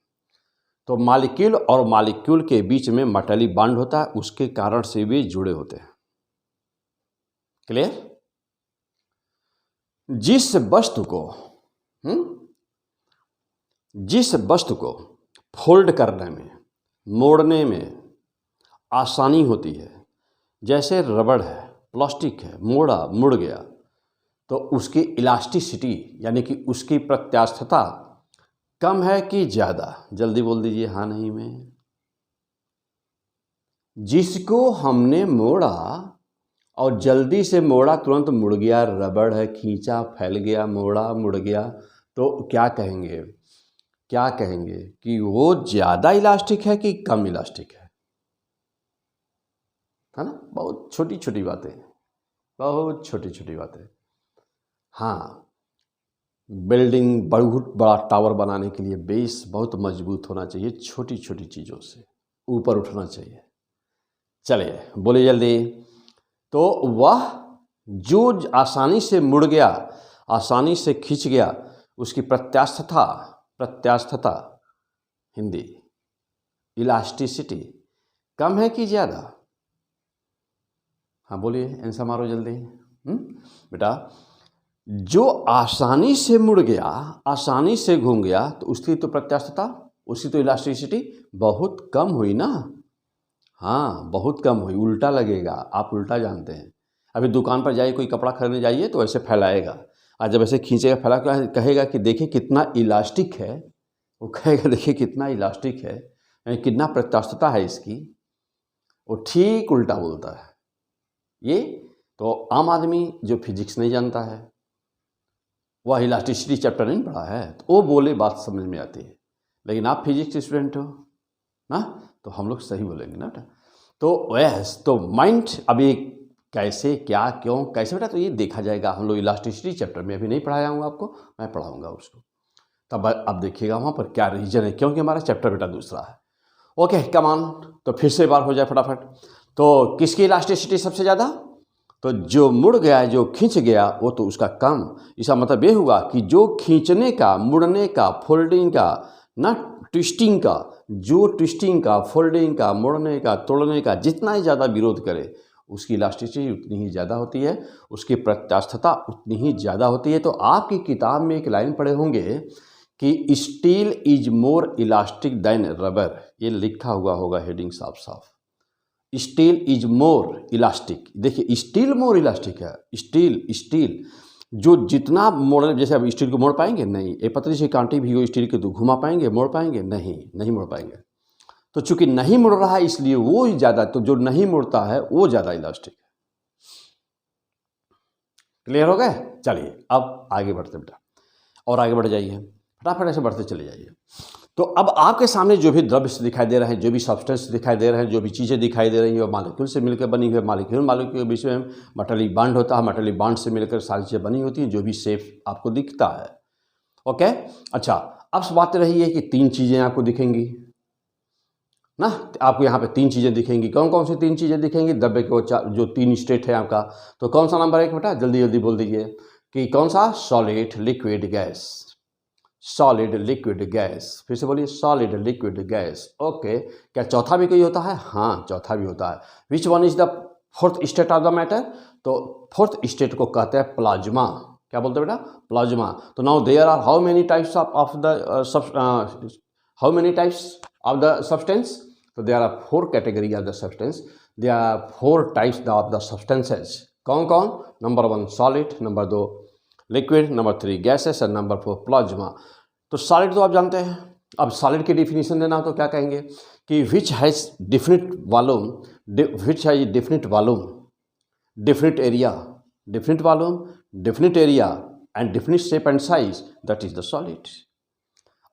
तो मॉलिक्यूल और मॉलिक्यूल के बीच में मेटालिक बॉन्ड होता है, उसके कारण से वे जुड़े होते हैं। क्लियर? जिस वस्तु को फोल्ड करने में, मोड़ने में आसानी होती है, जैसे रबड़ है, प्लास्टिक है, मुड़ गया, तो उसकी इलास्टिसिटी यानी कि उसकी प्रत्यास्थता कम है कि ज़्यादा? जल्दी बोल दीजिए हाँ नहीं में। जिसको हमने मोड़ा और जल्दी से मोड़ा, तुरंत मुड़ गया, रबड़ है, खींचा, फैल गया, मोड़ा, मुड़ गया, तो क्या कहेंगे कि वो ज़्यादा इलास्टिक है कि कम इलास्टिक है ना? बहुत छोटी छोटी बातें। बहुत छोटी छोटी बातें। हाँ, बिल्डिंग बहुत बड़ा टावर बनाने के लिए बेस बहुत मजबूत होना चाहिए, छोटी छोटी चीज़ों से ऊपर उठना चाहिए। चलिए बोलिए जल्दी। तो वह जो आसानी से मुड़ गया, आसानी से खिंच गया, उसकी प्रत्यास्थता हिंदी इलास्टिसिटी कम है कि ज़्यादा? हाँ बोलिए, आंसर मारो जल्दी। बेटा, जो आसानी से मुड़ गया, आसानी से घूम गया, तो उसकी तो प्रत्यास्थता, उसकी तो इलास्टिसिटी बहुत कम हुई ना। हाँ, बहुत कम हुई, उल्टा लगेगा, आप उल्टा जानते हैं। अभी दुकान पर जाइए, कोई कपड़ा खरीदने जाइए तो ऐसे फैलाएगा, और जब ऐसे खींचेगा फैला कहेगा कि देखिए कितना इलास्टिक है, वो कहेगा देखिए कितना इलास्टिक है, यानी कितना प्रत्यास्थता है इसकी। वो ठीक उल्टा बोलता है। ये तो आम आदमी जो फिजिक्स नहीं जानता है, वह इलास्टिसिटी चैप्टर नहीं पढ़ा है, तो वो बोले बात समझ में आती है। लेकिन आप फिजिक्स स्टूडेंट हो ना, तो हम लोग सही बोलेंगे ना बेटा। तो यस, तो माइंड अभी कैसे, क्या, क्यों, कैसे बेटा, तो ये देखा जाएगा। हम लोग इलास्टिसिटी चैप्टर में अभी नहीं पढ़ाया हूँ आपको, मैं पढ़ाऊँगा उसको, तब अब देखिएगा वहाँ पर क्या रीजन है, क्योंकि हमारा चैप्टर बेटा दूसरा है। ओके कमान, तो फिर से बार हो जाए फटाफट। तो किसकी इलास्टिसिटी सबसे ज़्यादा? तो जो मुड़ गया, जो खींच गया, वो तो उसका कम। इसका मतलब ये हुआ कि जो खींचने का, मुड़ने का, फोल्डिंग का, ना ट्विस्टिंग का, जो ट्विस्टिंग का, फोल्डिंग का, मुड़ने का, तोड़ने का जितना ही ज़्यादा विरोध करे, उसकी इलास्टिसिटी उतनी ही ज़्यादा होती है, उसकी प्रत्यास्थता उतनी ही ज़्यादा होती है। तो आपकी किताब में एक लाइन पढ़े होंगे कि steel is more elastic than rubber, ये लिखा हुआ होगा हेडिंग साफ साफ। स्टील इज मोर इलास्टिक, देखिए स्टील मोर इलास्टिक है। स्टील जो जितना मोड़, जैसे अब स्टील को मोड़ पाएंगे नहीं, ये पतली सी कांटी भी हो स्टील की, तो घुमा पाएंगे, मोड़ पाएंगे नहीं मोड़ पाएंगे। तो चूंकि नहीं मुड़ रहा है इसलिए वो ही ज़्यादा, तो जो नहीं मुड़ता है वो ज़्यादा इलास्टिक है। क्लियर हो गए? चलिए अब आगे बढ़ते बेटा, और आगे बढ़ जाइए, फटाफट ऐसे बढ़ते चले जाइए। तो अब आपके सामने जो भी द्रव्य दिखाई दे रहे हैं, जो भी सब्सटेंस दिखाई दे रहे हैं, जो भी चीज़ें दिखाई दे रही हैं, वो मॉलिक्यूल से मिलकर बनी हुई है। मॉलिक्यूल के बीच में मेटालिक बॉन्ड होता है, मेटालिक बॉन्ड से मिलकर सारी चीज़ें बनी होती हैं, जो भी शेप आपको दिखता है। ओके, अच्छा, अब बात रही है कि तीन चीज़ें आपको दिखेंगी ना, आपको यहाँ पे तीन चीज़ें दिखेंगी। कौन कौन सी तीन चीज़ें दिखेंगी? द्रव्य के जो तीन स्टेट है आपका, तो कौन सा नंबर 1 बेटा, जल्दी जल्दी बोल दीजिए कि कौन सा? Solid, liquid, gas. Solid, liquid, gas, फिर से बोलिए, सॉलिड, लिक्विड, गैस। ओके, क्या चौथा भी कोई होता है? हाँ, चौथा भी होता है। Which one is the fourth state of the matter? तो फोर्थ स्टेट को कहते हैं प्लाज्मा। क्या बोलते हैं बेटा? प्लाज्मा। तो now there are how many types of the substance? So there are 4 category of the substance. There are 4 types of the substances. कौन कौन? Number 1 solid, number 2 liquid, number 3 gases और नंबर 4 प्लाज्मा। तो solid तो आप जानते हैं। अब solid की डिफिनीशन देना हो तो क्या कहेंगे कि which has definite volume, which has definite volume, definite area, definite volume, definite area and definite shape and size, that is the solid.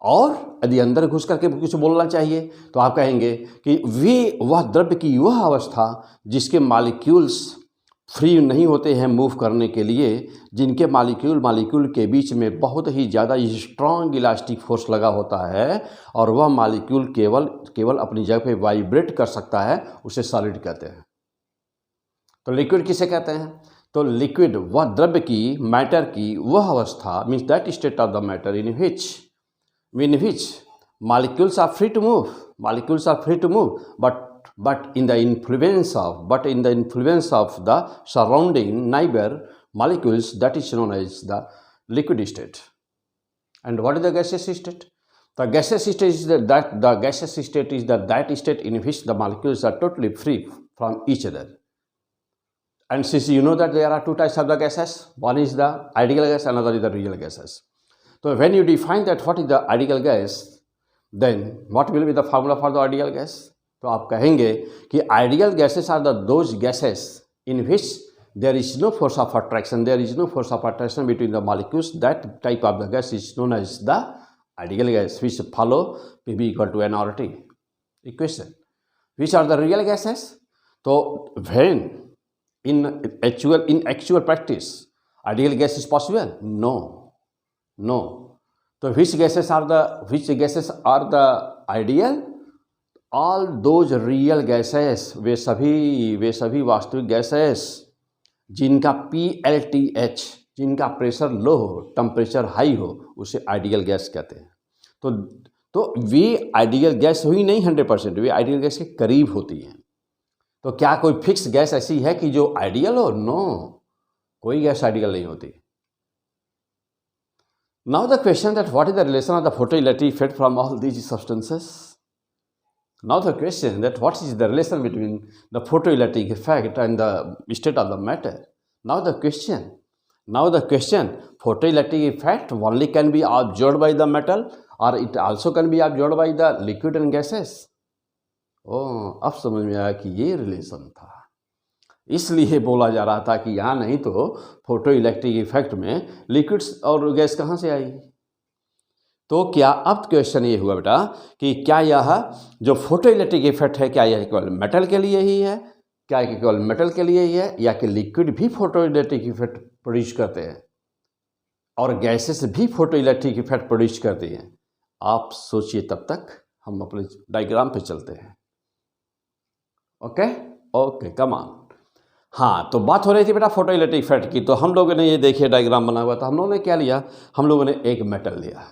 और यदि अंदर घुस करके कुछ बोलना चाहिए तो आप कहेंगे कि वह द्रव्य की वह अवस्था जिसके मॉलिक्यूल्स फ्री नहीं होते हैं मूव करने के लिए, जिनके मॉलिक्यूल के बीच में बहुत ही ज़्यादा स्ट्रॉन्ग इलास्टिक फोर्स लगा होता है और वह मॉलिक्यूल केवल अपनी जगह पे वाइब्रेट कर सकता है, उसे सॉलिड कहते हैं। तो लिक्विड किसे कहते हैं? तो लिक्विड वह द्रव्य की, मैटर की वह अवस्था, means that state of the matter in which molecules are free to move, but in the influence of the surrounding neighbor molecules, that is known as the liquid state. And what is the gaseous state? The gaseous state is that state in which the molecules are totally free from each other. And since you know that there are 2 types of the gases, one is the ideal gas, another is the real gases. So when you define that what is the ideal gas, then what will be the formula for the ideal gas? तो आप कहेंगे कि ideal gases are those gases in which there is no force of attraction, between the molecules. That type of the gas is known as the ideal gas, which follow Pb equal to nRT equation. Which are the real gases? So when in actual practice ideal gas is possible? No. So which gases are the ideal? All those real gases, वे सभी वास्तविक gases जिनका PLTH, जिनका pressure low हो, temperature high हो, उसे ideal gas कहते हैं। तो वे आइडियल गैस हुई नहीं 100%, वे आइडियल गैस के करीब होती हैं। तो क्या कोई फिक्स गैस ऐसी है कि जो आइडियल हो? नो, कोई गैस आइडियल नहीं होती। Now the question that what is the relation of the photoelectric effect from all these substances? Now the question that what is the relation between the photoelectric effect and the state of the matter? Now the question, photoelectric effect only can be absorbed by the metal or it also can be absorbed by the liquid and gases? Oh, अब समझ में आया कि ये relation था, इसलिए बोला जा रहा था कि यहाँ नहीं तो फोटोइलेक्ट्रिक इफेक्ट में लिक्विड्स और गैस कहाँ से आई। तो क्या अब क्वेश्चन ये हुआ बेटा कि क्या यह जो फोटोइलेक्ट्रिक इफेक्ट है क्या यह केवल मेटल के लिए ही है, क्या यह केवल मेटल के लिए ही है, या कि लिक्विड भी फोटोइलेक्ट्रिक इफेक्ट प्रोड्यूस करते हैं और गैसेस भी फोटोइलेक्ट्रिक इफेक्ट प्रोड्यूस करती हैं? आप सोचिए, तब तक हम अपने डायग्राम पे चलते हैं। Okay come on. हाँ, तो बात हो रही थी बेटा फोटोइलेक्ट्रिक इफेक्ट की। तो हम लोगों ने ये देखिए डायग्राम बना हुआ था, हम लोगों ने क्या लिया, हम लोगों ने एक मेटल लिया,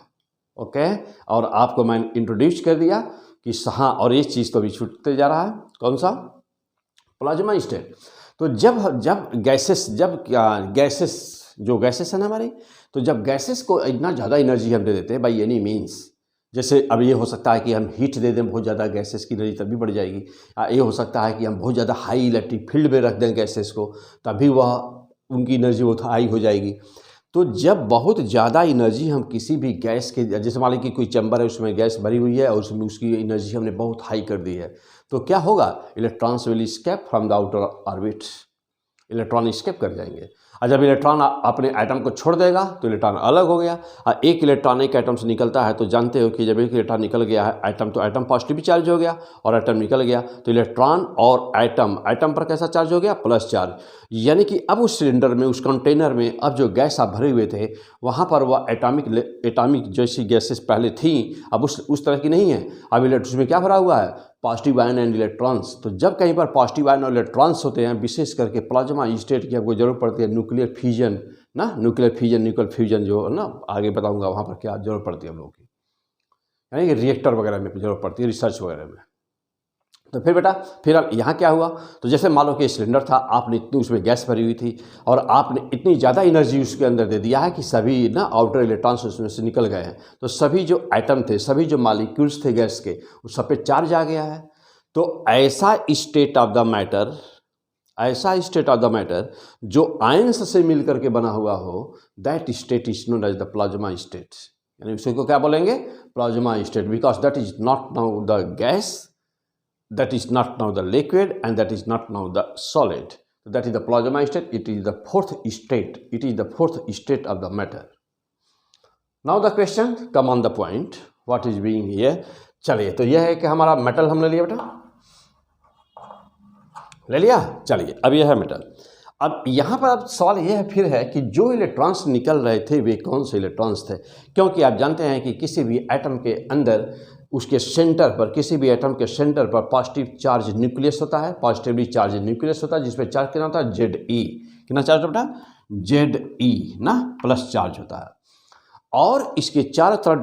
ओके, और आपको मैंने इंट्रोड्यूस कर दिया कि हाँ, और ये चीज़ तो अभी छूटते जा रहा है, कौन सा? Plasma state. तो जब गैसेस है ना हमारी, तो जब गैसेस को इतना ज़्यादा एनर्जी हम दे देते हैं बाई एनी मीन्स, जैसे अब ये हो सकता है कि हम हीट दे दें बहुत ज़्यादा, गैसेस की एनर्जी तभी बढ़ जाएगी। ये हो सकता है कि हम बहुत ज़्यादा हाई इलेक्ट्रिक फील्ड में रख दें गैसेस को, तभी वह उनकी एनर्जी बहुत हाई हो जाएगी। तो जब बहुत ज़्यादा एनर्जी हम किसी भी गैस के, जैसे मान लीजिए कि कोई चैम्बर है उसमें गैस भरी हुई है और उसमें उसकी एनर्जी हमने बहुत हाई कर दी है, तो क्या होगा? Electrons will escape from the outer orbit, electron escape कर जाएंगे। और जब इलेक्ट्रॉन अपने एटम को छोड़ देगा तो इलेक्ट्रॉन अलग हो गया। और एक इलेक्ट्रॉन एक एटम से निकलता है तो जानते हो कि जब एक इलेक्ट्रॉन निकल गया है एटम, तो एटम पॉजिटिव चार्ज हो गया, और एटम निकल गया तो इलेक्ट्रॉन और एटम पर कैसा चार्ज हो गया? Plus charge. यानी कि अब उस सिलेंडर में, उस कंटेनर में अब जो गैस आप भरे हुए थे वहाँ पर वह एटॉमिक जैसी गैसेस पहले थी, अब उस तरह की नहीं है। अब उसमें क्या भरा हुआ है? Positive ion and electrons. तो जब कहीं पर पॉजिटिव आयन और इलेक्ट्रॉन्स होते हैं, विशेष करके प्लाज्मा स्टेट की आपको जरूरत पड़ती है, न्यूक्लियर फ्यूजन जो है ना, आगे बताऊंगा वहाँ पर क्या जरूरत पड़ती है हम लोगों की, यानी कि रिएक्टर वगैरह में जरूरत पड़ती है, रिसर्च वगैरह में। तो फिर बेटा यहाँ क्या हुआ? तो जैसे मान लो कि सिलेंडर था, आपने इतनी उसमें गैस भरी हुई थी और आपने इतनी ज़्यादा एनर्जी उसके अंदर दे दिया है कि सभी ना आउटर इलेक्ट्रॉन्स उसमें से निकल गए हैं। तो सभी जो एटम थे, सभी जो मॉलिक्यूल्स थे गैस के, उस सब पे चार्ज आ गया है। तो ऐसा स्टेट ऑफ द मैटर जो आयंस से मिल करके बना हुआ हो, that state is known as the plasma state. यानी उसको क्या बोलेंगे? Plasma state, because that is not now the gas, that is not now the liquid, and that is not now the solid. So that is the plasma state. It is the fourth state of the matter. Now the question come on the point, what is being here? चलिए, तो यह है कि हमारा metal हमने लिया बेटा, ले लिया। चलिए, अब यह है मेटल। अब यहाँ पर अब सवाल यह है फिर है कि जो इलेक्ट्रॉन्स निकल रहे थे वे कौन से इलेक्ट्रॉन्स थे? क्योंकि आप जानते हैं कि किसी भी एटम के अंदर, उसके सेंटर पर, किसी भी एटम के सेंटर पर पॉजिटिव चार्ज न्यूक्लियस होता है, पॉजिटिवली चार्ज न्यूक्लियस होता है, जिसपे चार्ज कितना होता है? Ze। कितना चार्ज होता है? Ze ना, प्लस चार्ज होता है। और इसके चारों तरफ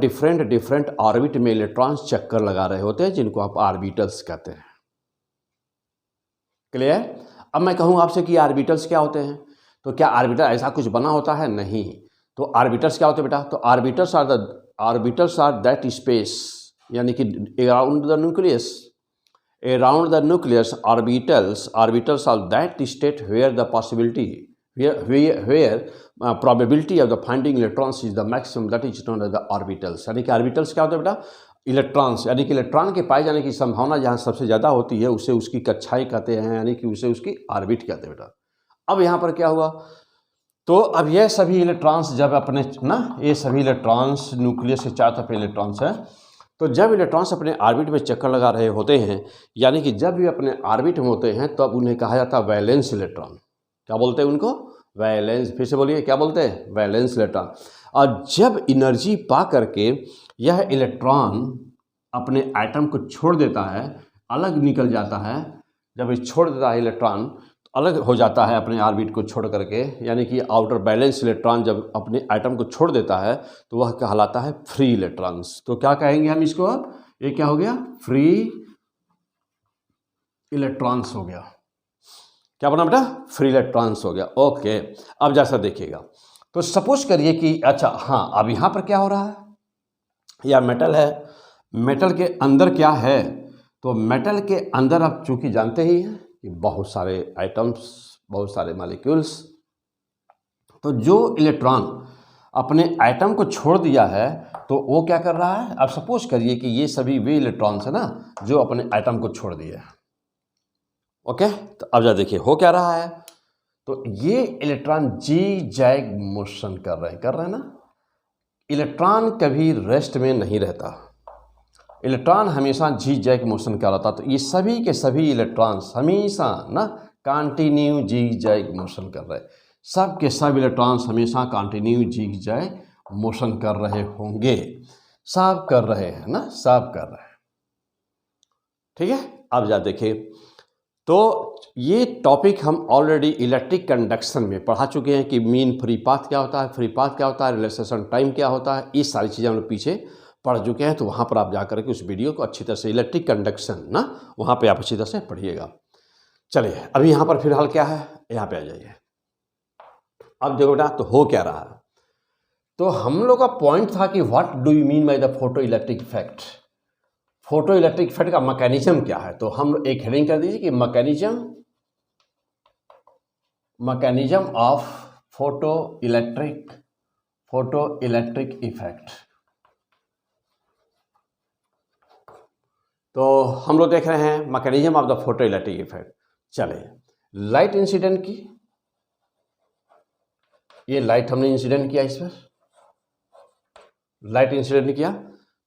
डिफरेंट ऑर्बिट में इलेक्ट्रॉन्स चक्कर लगा रहे होते हैं, जिनको आप ऑर्बिटल्स कहते हैं। क्लियर? अब मैं कहूँ आपसे कि ऑर्बिटल्स क्या होते हैं, तो क्या ऑर्बिटल ऐसा कुछ बना होता है? नहीं। तो ऑर्बिटल्स क्या होते हैं बेटा? तो ऑर्बिटल्स आर दैट स्पेस, यानी कि around the nucleus orbitals are that state where the probability of the finding electrons is the maximum, that is known as the orbitals. यानी कि ऑर्बिटल्स क्या होते हैं बेटा? इलेक्ट्रॉन्स, यानी कि इलेक्ट्रॉन के पाए जाने की संभावना जहाँ सबसे ज़्यादा होती है उसे उसकी कक्षाएं कहते हैं, यानी कि उसे उसकी ऑर्बिट कहते हैं बेटा। अब यहाँ पर क्या हुआ? तो अब यह सभी इलेक्ट्रॉन्स जब अपने ना, ये सभी इलेक्ट्रॉन्स न्यूक्लियस के चारों तरफ इलेक्ट्रॉन्स हैं, तो जब इलेक्ट्रॉन्स अपने ऑर्बिट में चक्कर लगा रहे होते हैं, यानी कि जब भी अपने ऑर्बिट में होते हैं, तब उन्हें कहा जाता है वैलेंस इलेक्ट्रॉन। क्या बोलते हैं उनको? वैलेंस। फिर से बोलिए, क्या बोलते हैं? Valence electron. और जब एनर्जी पा करके यह इलेक्ट्रॉन अपने एटम को छोड़ देता है, अलग निकल जाता है, जब ये छोड़ देता है इलेक्ट्रॉन, तो अलग हो जाता है अपने ऑर्बिट को छोड़ करके, यानी कि आउटर बैलेंस इलेक्ट्रॉन जब अपने एटम को छोड़ देता है तो वह कहलाता है फ्री इलेक्ट्रॉन्स। तो क्या कहेंगे हम इसको? ये क्या हो गया? फ्री इलेक्ट्रॉन्स हो गया। क्या बना बेटा? फ्री इलेक्ट्रॉन्स हो गया। ओके, अब जैसा देखिएगा, तो सपोज करिए कि अच्छा हाँ, अब यहाँ पर क्या हो रहा है? यह मेटल है, मेटल के अंदर क्या है? तो मेटल के अंदर आप चूंकि जानते ही हैं कि बहुत सारे आइटम्स, बहुत सारे मॉलिक्यूल्स, तो जो इलेक्ट्रॉन अपने एटम को छोड़ दिया है तो वो क्या कर रहा है? अब सपोज करिए कि ये सभी वे इलेक्ट्रॉन्स है ना जो अपने एटम को छोड़ दिए। ओके, तो अब जा देखिए हो क्या रहा है। तो ये इलेक्ट्रॉन जी जैग मोशन कर रहे हैं ना। इलेक्ट्रॉन कभी रेस्ट में नहीं रहता, इलेक्ट्रॉन हमेशा जी जैग मोशन कर रहा था। तो ये सभी के सभी इलेक्ट्रॉन्स हमेशा ना कंटिन्यू जी जैग मोशन कर रहे हैं। सब के सब इलेक्ट्रॉन्स हमेशा कंटिन्यू जी जैग मोशन कर रहे होंगे। सब कर रहे हैं ना, सब कर रहे हैं। ठीक है, अब जा देखिए, तो ये टॉपिक हम ऑलरेडी इलेक्ट्रिक कंडक्शन में पढ़ा चुके हैं कि मीन फ्री पाथ क्या होता है, फ्री पाथ क्या होता है, रिलैक्सेशन टाइम क्या होता है, ये सारी चीज़ें हम लोग पीछे पढ़ चुके हैं। तो वहाँ पर आप जाकर के उस वीडियो को अच्छी तरह से, इलेक्ट्रिक कंडक्शन ना, वहाँ पे आप अच्छी तरह से पढ़िएगा। चलिए अभी यहाँ पर फिलहाल क्या है, यहाँ पे आ जाइए। अब देखो बेटा, तो हो क्या रहा है? तो हम लोग का पॉइंट था कि what do you mean by the photo electric effect. Photo electric effect का मैकेनिज्म क्या है? तो हम एक हेडिंग कर दीजिए कि mechanism of photo electric effect. तो हम लोग देख रहे हैं mechanism of the photo electric effect. चले, लाइट इंसिडेंट की, ये लाइट हमने इंसिडेंट किया, इस पर लाइट इंसिडेंट किया।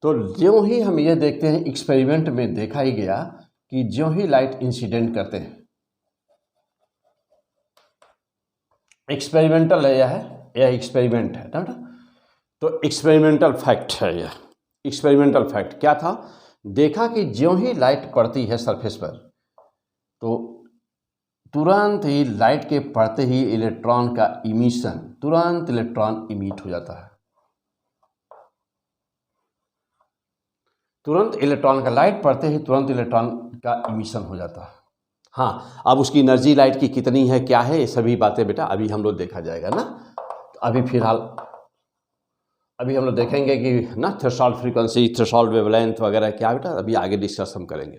तो ज्यों ही हम ये देखते हैं, एक्सपेरिमेंट में देखा ही गया कि ज्यों ही लाइट इंसिडेंट करते हैं, एक्सपेरिमेंटल है यह एक्सपेरिमेंट है ना। तो एक्सपेरिमेंटल फैक्ट है यह। एक्सपेरिमेंटल फैक्ट क्या था? देखा कि ज्यों ही लाइट पड़ती है सरफेस पर, तो तुरंत ही लाइट के पड़ते ही इलेक्ट्रॉन का इमिशन, तुरंत इलेक्ट्रॉन इमिट हो जाता है। तुरंत इलेक्ट्रॉन का, लाइट पड़ते ही तुरंत इलेक्ट्रॉन का इमिशन हो जाता है। हाँ, अब उसकी एनर्जी लाइट की कितनी है, क्या है, ये सभी बातें बेटा अभी हम लोग देखा जाएगा ना। तो अभी फिलहाल अभी हम लोग देखेंगे कि ना थ्रेशोल्ड फ्रीक्वेंसी, थ्रेशोल्ड वेवलेंथ वगैरह क्या बेटा, अभी आगे डिस्कस हम करेंगे।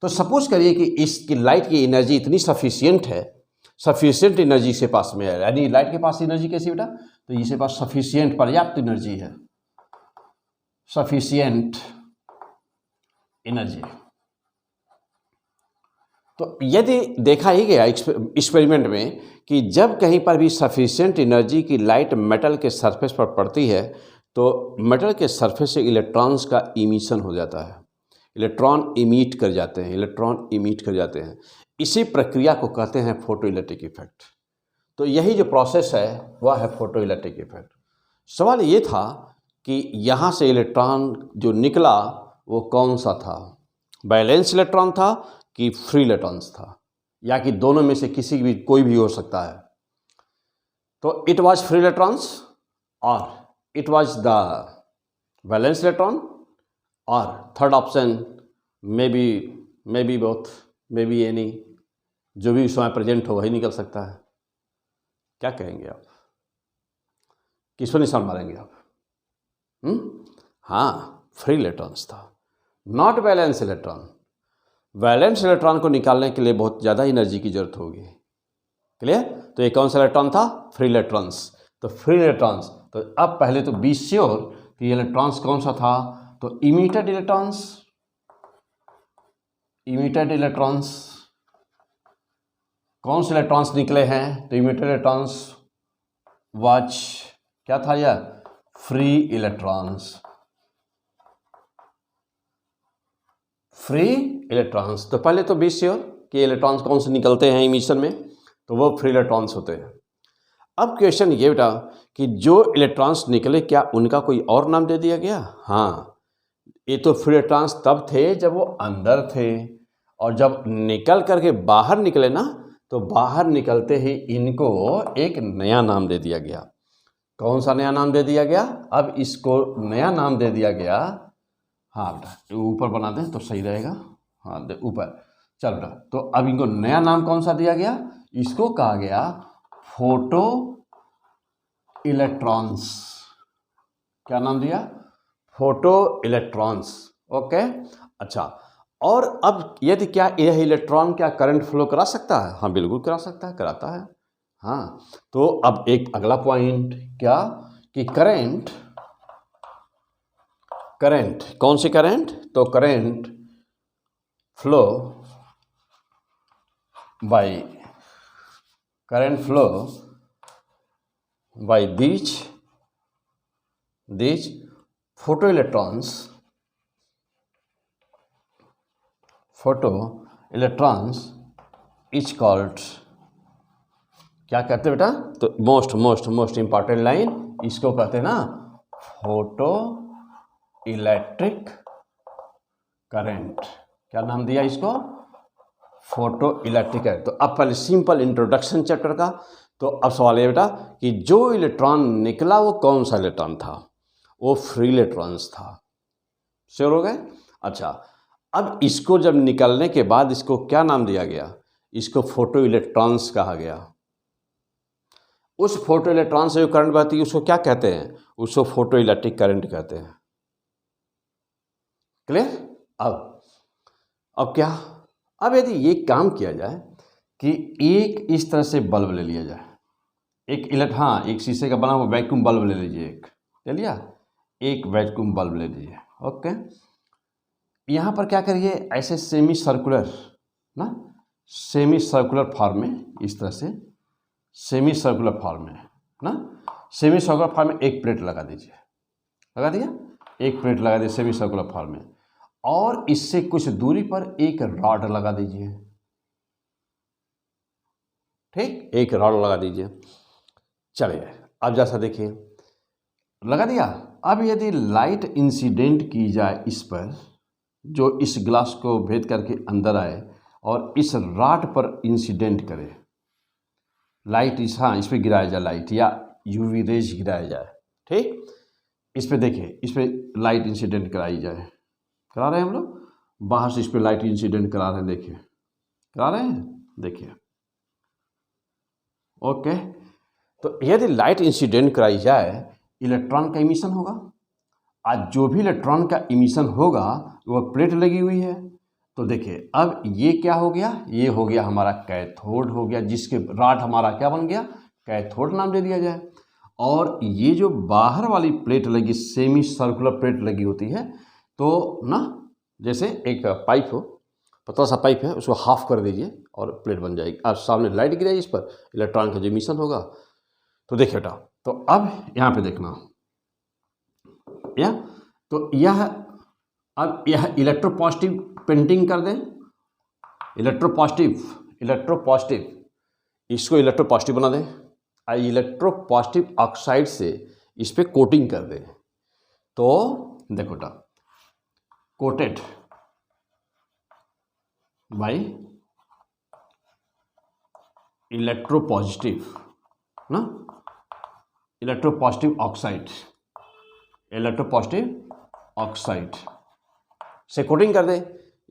तो सपोज करिए कि इसकी लाइट की एनर्जी इतनी सफिशियंट है, सफिशियंट एनर्जी इसके पास में है। यानी लाइट के पास एनर्जी कैसी बेटा? तो इसके पास सफिशियंट, पर्याप्त एनर्जी है, सफिशियंट एनर्जी। तो यदि देखा ही गया एक्सपेरिमेंट में कि जब कहीं पर भी सफिशिएंट एनर्जी की लाइट मेटल के सरफेस पर पड़ती है तो मेटल के सरफेस से इलेक्ट्रॉन्स का इमिशन हो जाता है, इलेक्ट्रॉन इमिट कर जाते हैं, इलेक्ट्रॉन इमिट कर जाते हैं। इसी प्रक्रिया को कहते हैं फोटो इलेक्ट्रिक इफेक्ट। तो यही जो प्रोसेस है वह है फोटो इलेक्ट्रिक इफेक्ट। सवाल ये था कि यहाँ से इलेक्ट्रॉन जो निकला वो कौन सा था, बैलेंस इलेक्ट्रॉन था कि फ्री इलेक्ट्रॉन्स था, या कि दोनों में से किसी भी कोई भी हो सकता है। तो इट वाज फ्री इलेक्ट्रॉन्स और it was the valence electron, और third option may be both, may be any, जो भी उस समय प्रेजेंट हो वही निकल सकता है। क्या कहेंगे आप, किस पर निशान मारेंगे आप? हाँ, फ्री इलेक्ट्रॉन्स था, not balance electron. Valence electron को निकालने के लिए बहुत ज़्यादा एनर्जी की जरूरत होगी। क्लियर? तो ये कौन सा इलेक्ट्रॉन था? Free electrons. तो फ्री इलेक्ट्रॉन्स, तो अब पहले तो बी श्योर कि इलेक्ट्रॉन्स कौन सा था। तो इमिटेड इलेक्ट्रॉन्स, इमिटेड इलेक्ट्रॉन्स, कौन से इलेक्ट्रॉन्स निकले हैं? तो इमिटेड इलेक्ट्रॉन्स वाज क्या था यह? Free electrons, free electrons. तो पहले तो बी श्योर कि इलेक्ट्रॉन्स कौन से निकलते हैं इमिशन में। तो वो फ्री इलेक्ट्रॉन्स होते हैं। अब क्वेश्चन ये बेटा कि जो इलेक्ट्रॉन्स निकले क्या उनका कोई और नाम दे दिया गया? हाँ, ये तो फ्री इलेक्ट्रॉन्स तब थे जब वो अंदर थे, और जब निकल करके बाहर निकले ना, तो बाहर निकलते ही इनको एक नया नाम दे दिया गया। कौन सा नया नाम दे दिया गया? अब इसको नया नाम दे दिया गया, हाँ बेटा ऊपर बना दें तो सही रहेगा, हाँ ऊपर, चल बेटा। तो अब इनको नया नाम कौन सा दिया गया? इसको कहा गया फोटो इलेक्ट्रॉन्स। क्या नाम दिया? Photo electrons. ओके, अच्छा। और अब यदि क्या यह इलेक्ट्रॉन क्या करंट फ्लो करा सकता है? हाँ बिल्कुल करा सकता है, कराता है। हाँ, तो अब एक अगला पॉइंट क्या कि करंट कौन सी करंट? तो current flow bye these photoelectrons is called, क्या कहते हैं बेटा? तो मोस्ट इंपॉर्टेंट लाइन इसको कहते हैं ना फोटो इलेक्ट्रिक करंट। क्या नाम दिया इसको? Photo electric current. तो अब पहले सिंपल इंट्रोडक्शन चैप्टर का। तो अब सवाल ये बेटा कि जो इलेक्ट्रॉन निकला वो कौन सा इलेक्ट्रॉन था? वो फ्री इलेक्ट्रॉन्स था। श्योर हो गए? अच्छा, अब इसको जब निकलने के बाद इसको क्या नाम दिया गया? इसको फोटो इलेक्ट्रॉन्स कहा गया। उस फोटो इलेक्ट्रॉन से जो करंट बहती है उसको क्या कहते हैं? उसको फोटो इलेक्ट्रिक करंट कहते हैं। क्लियर? अब क्या? अब यदि ये काम किया जाए कि एक इस तरह से बल्ब ले लिया जाए, एक शीशे का बना हुआ वैक्यूम बल्ब ले लीजिए, ले लिया, एक वैक्यूम बल्ब ले लीजिए। ओके, यहाँ पर क्या करिए, ऐसे सेमी सर्कुलर फॉर्म में, इस तरह से सेमी सर्कुलर फॉर्म में एक प्लेट लगा दीजिए। लगा दिया? एक प्लेट लगा दीजिए सेमी सर्कुलर फॉर्म में, और इससे कुछ दूरी पर एक रॉड लगा दीजिए। ठीक, एक रॉड लगा दीजिए। चलिए अब जैसा देखिए, लगा दिया। अब यदि लाइट इंसिडेंट की जाए इस पर, जो इस ग्लास को भेद करके अंदर आए और इस रॉड पर इंसिडेंट करे, लाइट इस पर गिराया जाए, लाइट या यूवी रेज गिराया जाए। ठीक, इस पर देखिए, इस पर लाइट इंसिडेंट कराई जाए, करा रहे हैं हम लोग, बाहर से इस पर लाइट इंसिडेंट करा रहे हैं, देखिए करा रहे हैं, देखिए। ओके, तो यदि लाइट इंसिडेंट कराई जाए, इलेक्ट्रॉन का इमिशन होगा। आज जो भी इलेक्ट्रॉन का इमिशन होगा वह प्लेट लगी हुई है। तो देखिए अब ये क्या हो गया? ये हो गया हमारा कैथोड हो गया, जिसके रॉड हमारा क्या बन गया? कैथोड नाम दे दिया जाए। और ये जो बाहर वाली प्लेट लगी, सेमी सर्कुलर प्लेट लगी होती है, तो ना जैसे एक पाइप हो, पतला सा पाइप है, उसको हाफ कर दीजिए और प्लेट बन जाएगी। अब सामने लाइट गिराई, इस पर इलेक्ट्रॉन का जो इमिशन होगा। तो देखिए बेटा, तो अब यहाँ पे देखना, तो यह अब यह इलेक्ट्रोपॉजिटिव पेंटिंग कर दें, इलेक्ट्रोपॉजिटिव, इसको इलेक्ट्रोपॉजिटिव बना दें, इलेक्ट्रोपॉजिटिव ऑक्साइड से इस पर कोटिंग कर दें। तो देखो बेटा, कोटेड बाय इलेक्ट्रोपॉजिटिव ऑक्साइड से कोटिंग कर दे,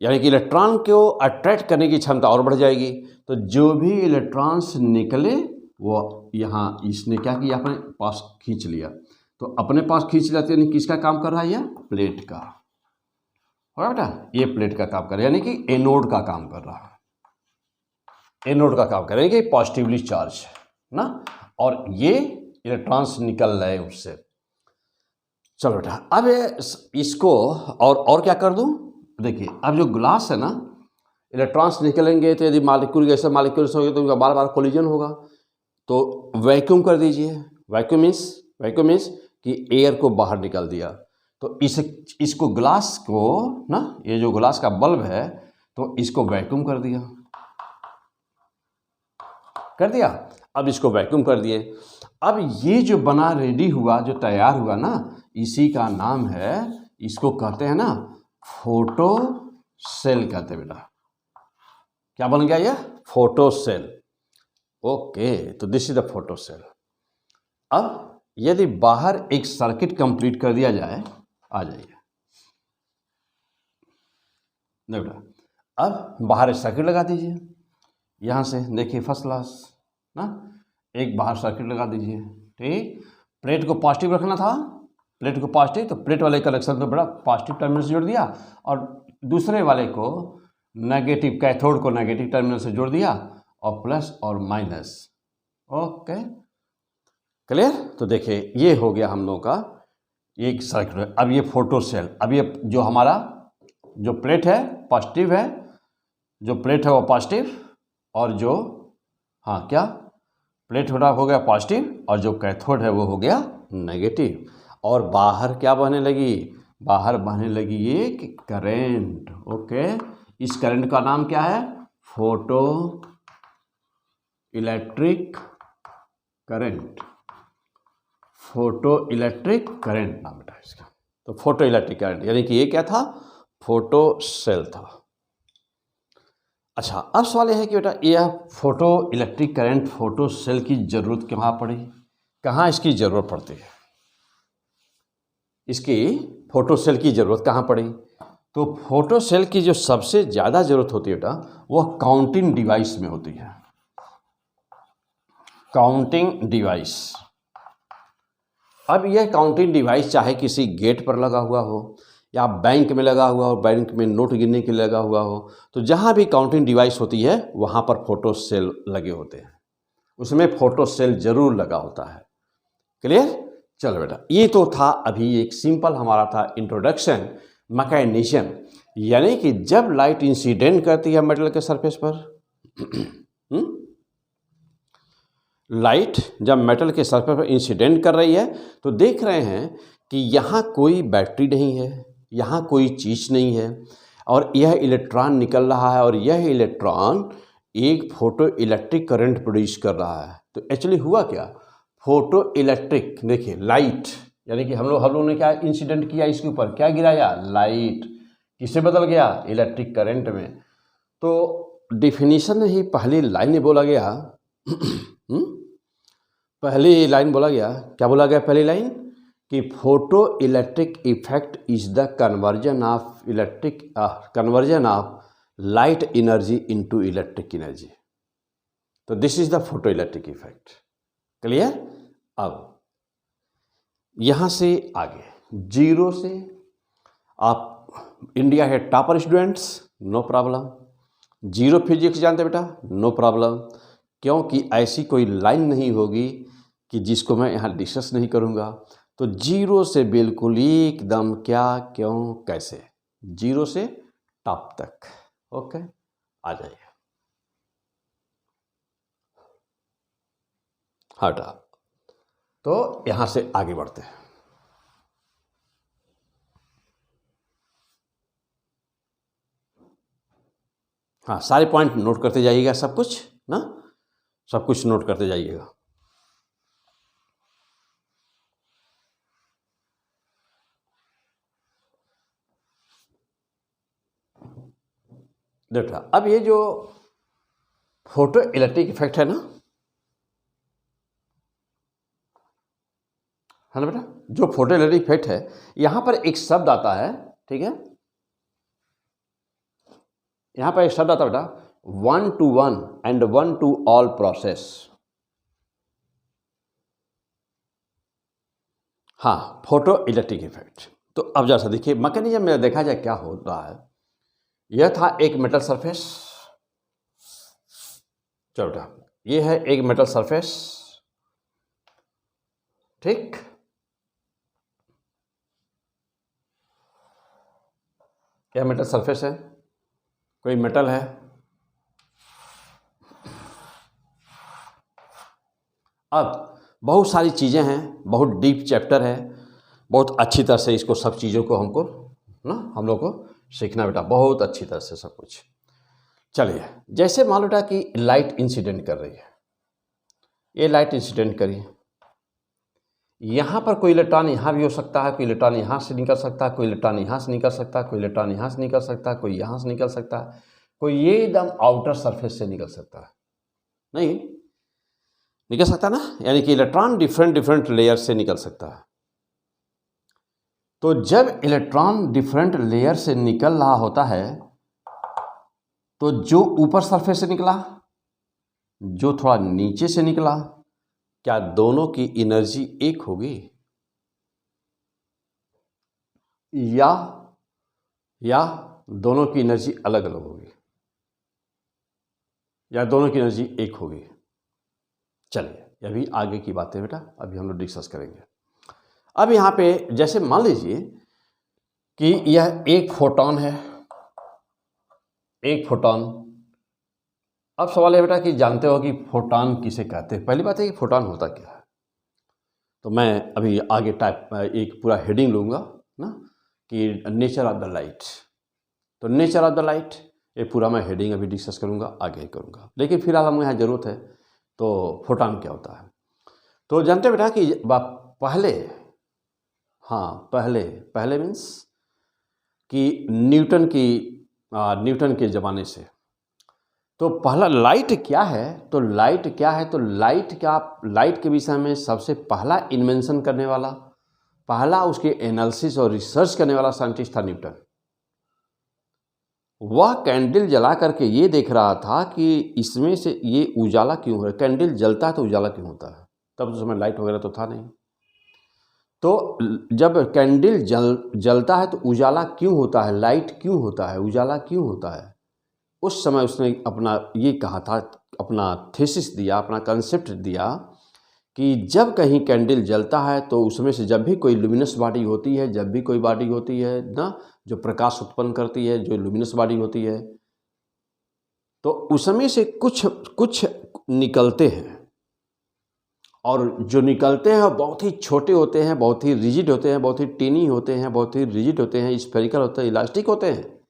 यानी कि इलेक्ट्रॉन को अट्रैक्ट करने की क्षमता और बढ़ जाएगी। तो जो भी इलेक्ट्रॉन्स निकले वो यहाँ इसने क्या किया, अपने पास खींच लिया। तो अपने पास खींच लिया, यानी किसका काम कर रहा है? यह प्लेट का हो बेटा, ये प्लेट का काम कर रहा है, यानी कि एनोड का काम कर रहा है, एनोड का काम कर रहा है, यानी कि पॉजिटिवली चार्ज ना, और ये इलेक्ट्रॉन्स निकल रहे हैं उससे। चलो बेटा, अब इसको और क्या कर दूं? देखिए अब जो ग्लास है ना, इलेक्ट्रॉन्स निकलेंगे तो यदि मॉलिक्यूल जैसे मॉलिक्यूल्स होंगे तो उनका बार बार कोलिजन होगा। तो वैक्यूम कर दीजिए। वैक्यूम मीन्स कि एयर को बाहर निकाल दिया। तो इसको ग्लास को ना, ये जो ग्लास का बल्ब है, तो इसको वैक्यूम कर दिया। कर दिया। अब इसको वैक्यूम कर दिए। अब ये जो बना रेडी हुआ, जो तैयार हुआ ना, इसी का नाम है, इसको कहते हैं ना फोटो सेल कहते हैं बेटा। क्या बन गया ये? Photo cell. ओके, तो this is the photo cell. अब यदि बाहर एक सर्किट कंप्लीट कर दिया जाए, आ जाइए बेटा, अब बाहर एक सर्किट लगा दीजिए, यहाँ से देखिए फर्स्ट क्लास ना, एक बाहर सर्किट लगा दीजिए। ठीक, प्लेट को पॉजिटिव रखना था, प्लेट को पॉजिटिव, तो प्लेट वाले कनेक्शन तो बड़ा पॉजिटिव टर्मिनल से जोड़ दिया, और दूसरे वाले को नेगेटिव, कैथोड को नेगेटिव टर्मिनल से जोड़ दिया, और प्लस और माइनस। Okay, clear? तो देखिए ये हो गया हम लोगों का एक सर्किट। अब ये फोटो सेल, अब ये जो हमारा जो प्लेट है पॉजिटिव है, जो प्लेट है वो पॉजिटिव, और जो हाँ क्या प्लेट हो गया पॉजिटिव, और जो कैथोड है वो हो गया नेगेटिव। और बाहर क्या बहने लगी? बाहर बहने लगी एक करंट। ओके, इस करंट का नाम क्या है? Photo electric current. Photo electric current नाम है इसका। तो फोटो इलेक्ट्रिक करंट, यानी कि ये क्या था? फोटो सेल था। अच्छा, अब सवाल यह है कि बेटा यह photo electric current, photo cell की जरूरत कहाँ पड़ी? कहाँ इसकी जरूरत पड़ती है? इसकी फोटो सेल की जरूरत कहाँ पड़ी? तो फोटो सेल की जो सबसे ज़्यादा जरूरत होती है बेटा, वह काउंटिंग डिवाइस में होती है। Counting device. अब यह काउंटिंग डिवाइस चाहे किसी गेट पर लगा हुआ हो, या बैंक में लगा हुआ हो, बैंक में नोट गिनने के लिए लगा हुआ हो, तो जहाँ भी काउंटिंग डिवाइस होती है वहाँ पर फोटो सेल लगे होते हैं, उसमें फोटो सेल जरूर लगा होता है। क्लियर? चलो बेटा, ये तो था अभी एक सिंपल हमारा था इंट्रोडक्शन मैकेनिज्म, यानी कि जब लाइट इंसिडेंट करती है मेटल के सरफेस पर लाइट जब मेटल के सरफेस पर इंसिडेंट कर रही है, तो देख रहे हैं कि यहाँ कोई बैटरी नहीं है, यहाँ कोई चीज़ नहीं है, और यह इलेक्ट्रॉन निकल रहा है, और यह इलेक्ट्रॉन एक फोटो इलेक्ट्रिक करंट प्रोड्यूस कर रहा है। तो एक्चुअली हुआ क्या? फोटो इलेक्ट्रिक, देखिए लाइट, यानी कि हम लोग ने क्या इंसिडेंट किया इसके ऊपर, क्या गिराया? लाइट। किससे बदल गया? इलेक्ट्रिक करंट में। तो डिफिनीशन में ही पहली लाइन में बोला गया पहली लाइन बोला गया, क्या बोला गया पहली लाइन? कि photo electric effect is the conversion of light energy into electric energy. तो this is the photo electric effect. Clear? अब यहां से आगे जीरो से आप इंडिया के topper students, no problem. Zero physics जानते बेटा, नो प्रॉब्लम, क्योंकि ऐसी कोई लाइन नहीं होगी कि जिसको मैं यहाँ डिस्कस नहीं करूँगा। तो जीरो से बिल्कुल एकदम क्या, क्यों, कैसे, जीरो से टॉप तक। ओके, आ जाइए। हटा, तो यहाँ से आगे बढ़ते हैं। हाँ, सारे पॉइंट नोट करते जाइएगा, सब कुछ ना, सब कुछ नोट करते जाइएगा। देखा, अब ये जो फोटो इलेक्ट्रिक इफेक्ट है ना बेटा, जो फोटो इलेक्ट्रिक इफेक्ट है, यहां पर एक शब्द आता है, ठीक है, यहां पर एक शब्द आता है बेटा, 1 to 1 and 1 to all process. हाँ, फोटो इलेक्ट्रिक इफेक्ट। तो अब जैसा देखिए मैकेनिज्म में देखा जाए क्या हो रहा है। यह था एक मेटल सरफेस, चलो बेटा, ये है एक मेटल सरफेस, ठीक, यह मेटल सरफेस है, कोई मेटल है, अब बहुत सारी चीज़ें हैं, बहुत डीप चैप्टर है, बहुत अच्छी तरह से इसको सब चीज़ों को हमको ना हम लोग को सीखना बेटा, बहुत अच्छी तरह से सब कुछ। चलिए, जैसे मान लो बेटा कि लाइट इंसिडेंट कर रही है, ये लाइट इंसिडेंट करी, यहाँ पर कोई इलेक्ट्रॉन यहाँ भी हो सकता है, कोई इलेक्ट्रॉन यहाँ से निकल सकता है, कोई इलेक्ट्रॉन यहाँ से निकल सकता है, कोई इलेक्ट्रॉन यहाँ से निकल सकता है, कोई यहाँ से निकल सकता है, कोई ये एकदम आउटर सरफेस से निकल सकता है, नहीं निकल सकता ना, यानी कि इलेक्ट्रॉन डिफरेंट डिफरेंट लेयर से निकल सकता है। तो जब इलेक्ट्रॉन डिफरेंट लेयर से निकल रहा होता है तो जो ऊपर सरफेस से निकला, जो थोड़ा नीचे से निकला, क्या दोनों की एनर्जी एक होगी या दोनों की एनर्जी अलग अलग होगी, या दोनों की एनर्जी एक होगी? चलिए अभी आगे की बातें बेटा अभी हम लोग डिस्कस करेंगे। अब यहाँ पे जैसे मान लीजिए कि यह एक फोटॉन है, एक फोटॉन। अब सवाल है बेटा कि जानते हो कि फोटॉन किसे कहते हैं? पहली बात है कि फोटॉन होता क्या है, तो मैं अभी आगे एक पूरा हेडिंग लूँगा ना कि नेचर ऑफ द लाइट। तो नेचर ऑफ द लाइट ये पूरा मैं हेडिंग अभी डिस्कस करूँगा, आगे करूँगा, लेकिन फिलहाल हमें यहाँ ज़रूरत है तो फोटॉन क्या होता है। तो जानते बेटा कि पहले, हाँ पहले मीन्स कि न्यूटन के ज़माने से, तो पहला लाइट क्या है, तो लाइट के विषय में सबसे पहला इन्वेंशन करने वाला, पहला उसके एनालिसिस और रिसर्च करने वाला साइंटिस्ट था न्यूटन। वह कैंडल जला करके ये देख रहा था कि इसमें से ये उजाला क्यों हो रहा है, कैंडल जलता है तो उजाला क्यों होता है, तब उस समय लाइट वगैरह तो था नहीं। तो जब कैंडल जलता है तो उजाला क्यों होता है, लाइट क्यों होता है, उजाला क्यों होता है, उस समय उसने अपना ये कहा था, अपना थीसिस दिया, अपना कंसेप्ट दिया कि जब कहीं कैंडल जलता है तो उसमें से जब भी कोई लुमिनस बॉडी होती है, जब भी कोई बॉडी होती है ना जो प्रकाश उत्पन्न करती है, जो लुमिनस बॉडी होती है, तो उसमें से कुछ निकलते हैं, और जो निकलते हैं बहुत ही छोटे होते हैं, बहुत ही रिजिड होते हैं, बहुत ही टीनी होते हैं, बहुत ही रिजिड होते हैं, स्फेरिकल होते हैं, इलास्टिक होते हैं,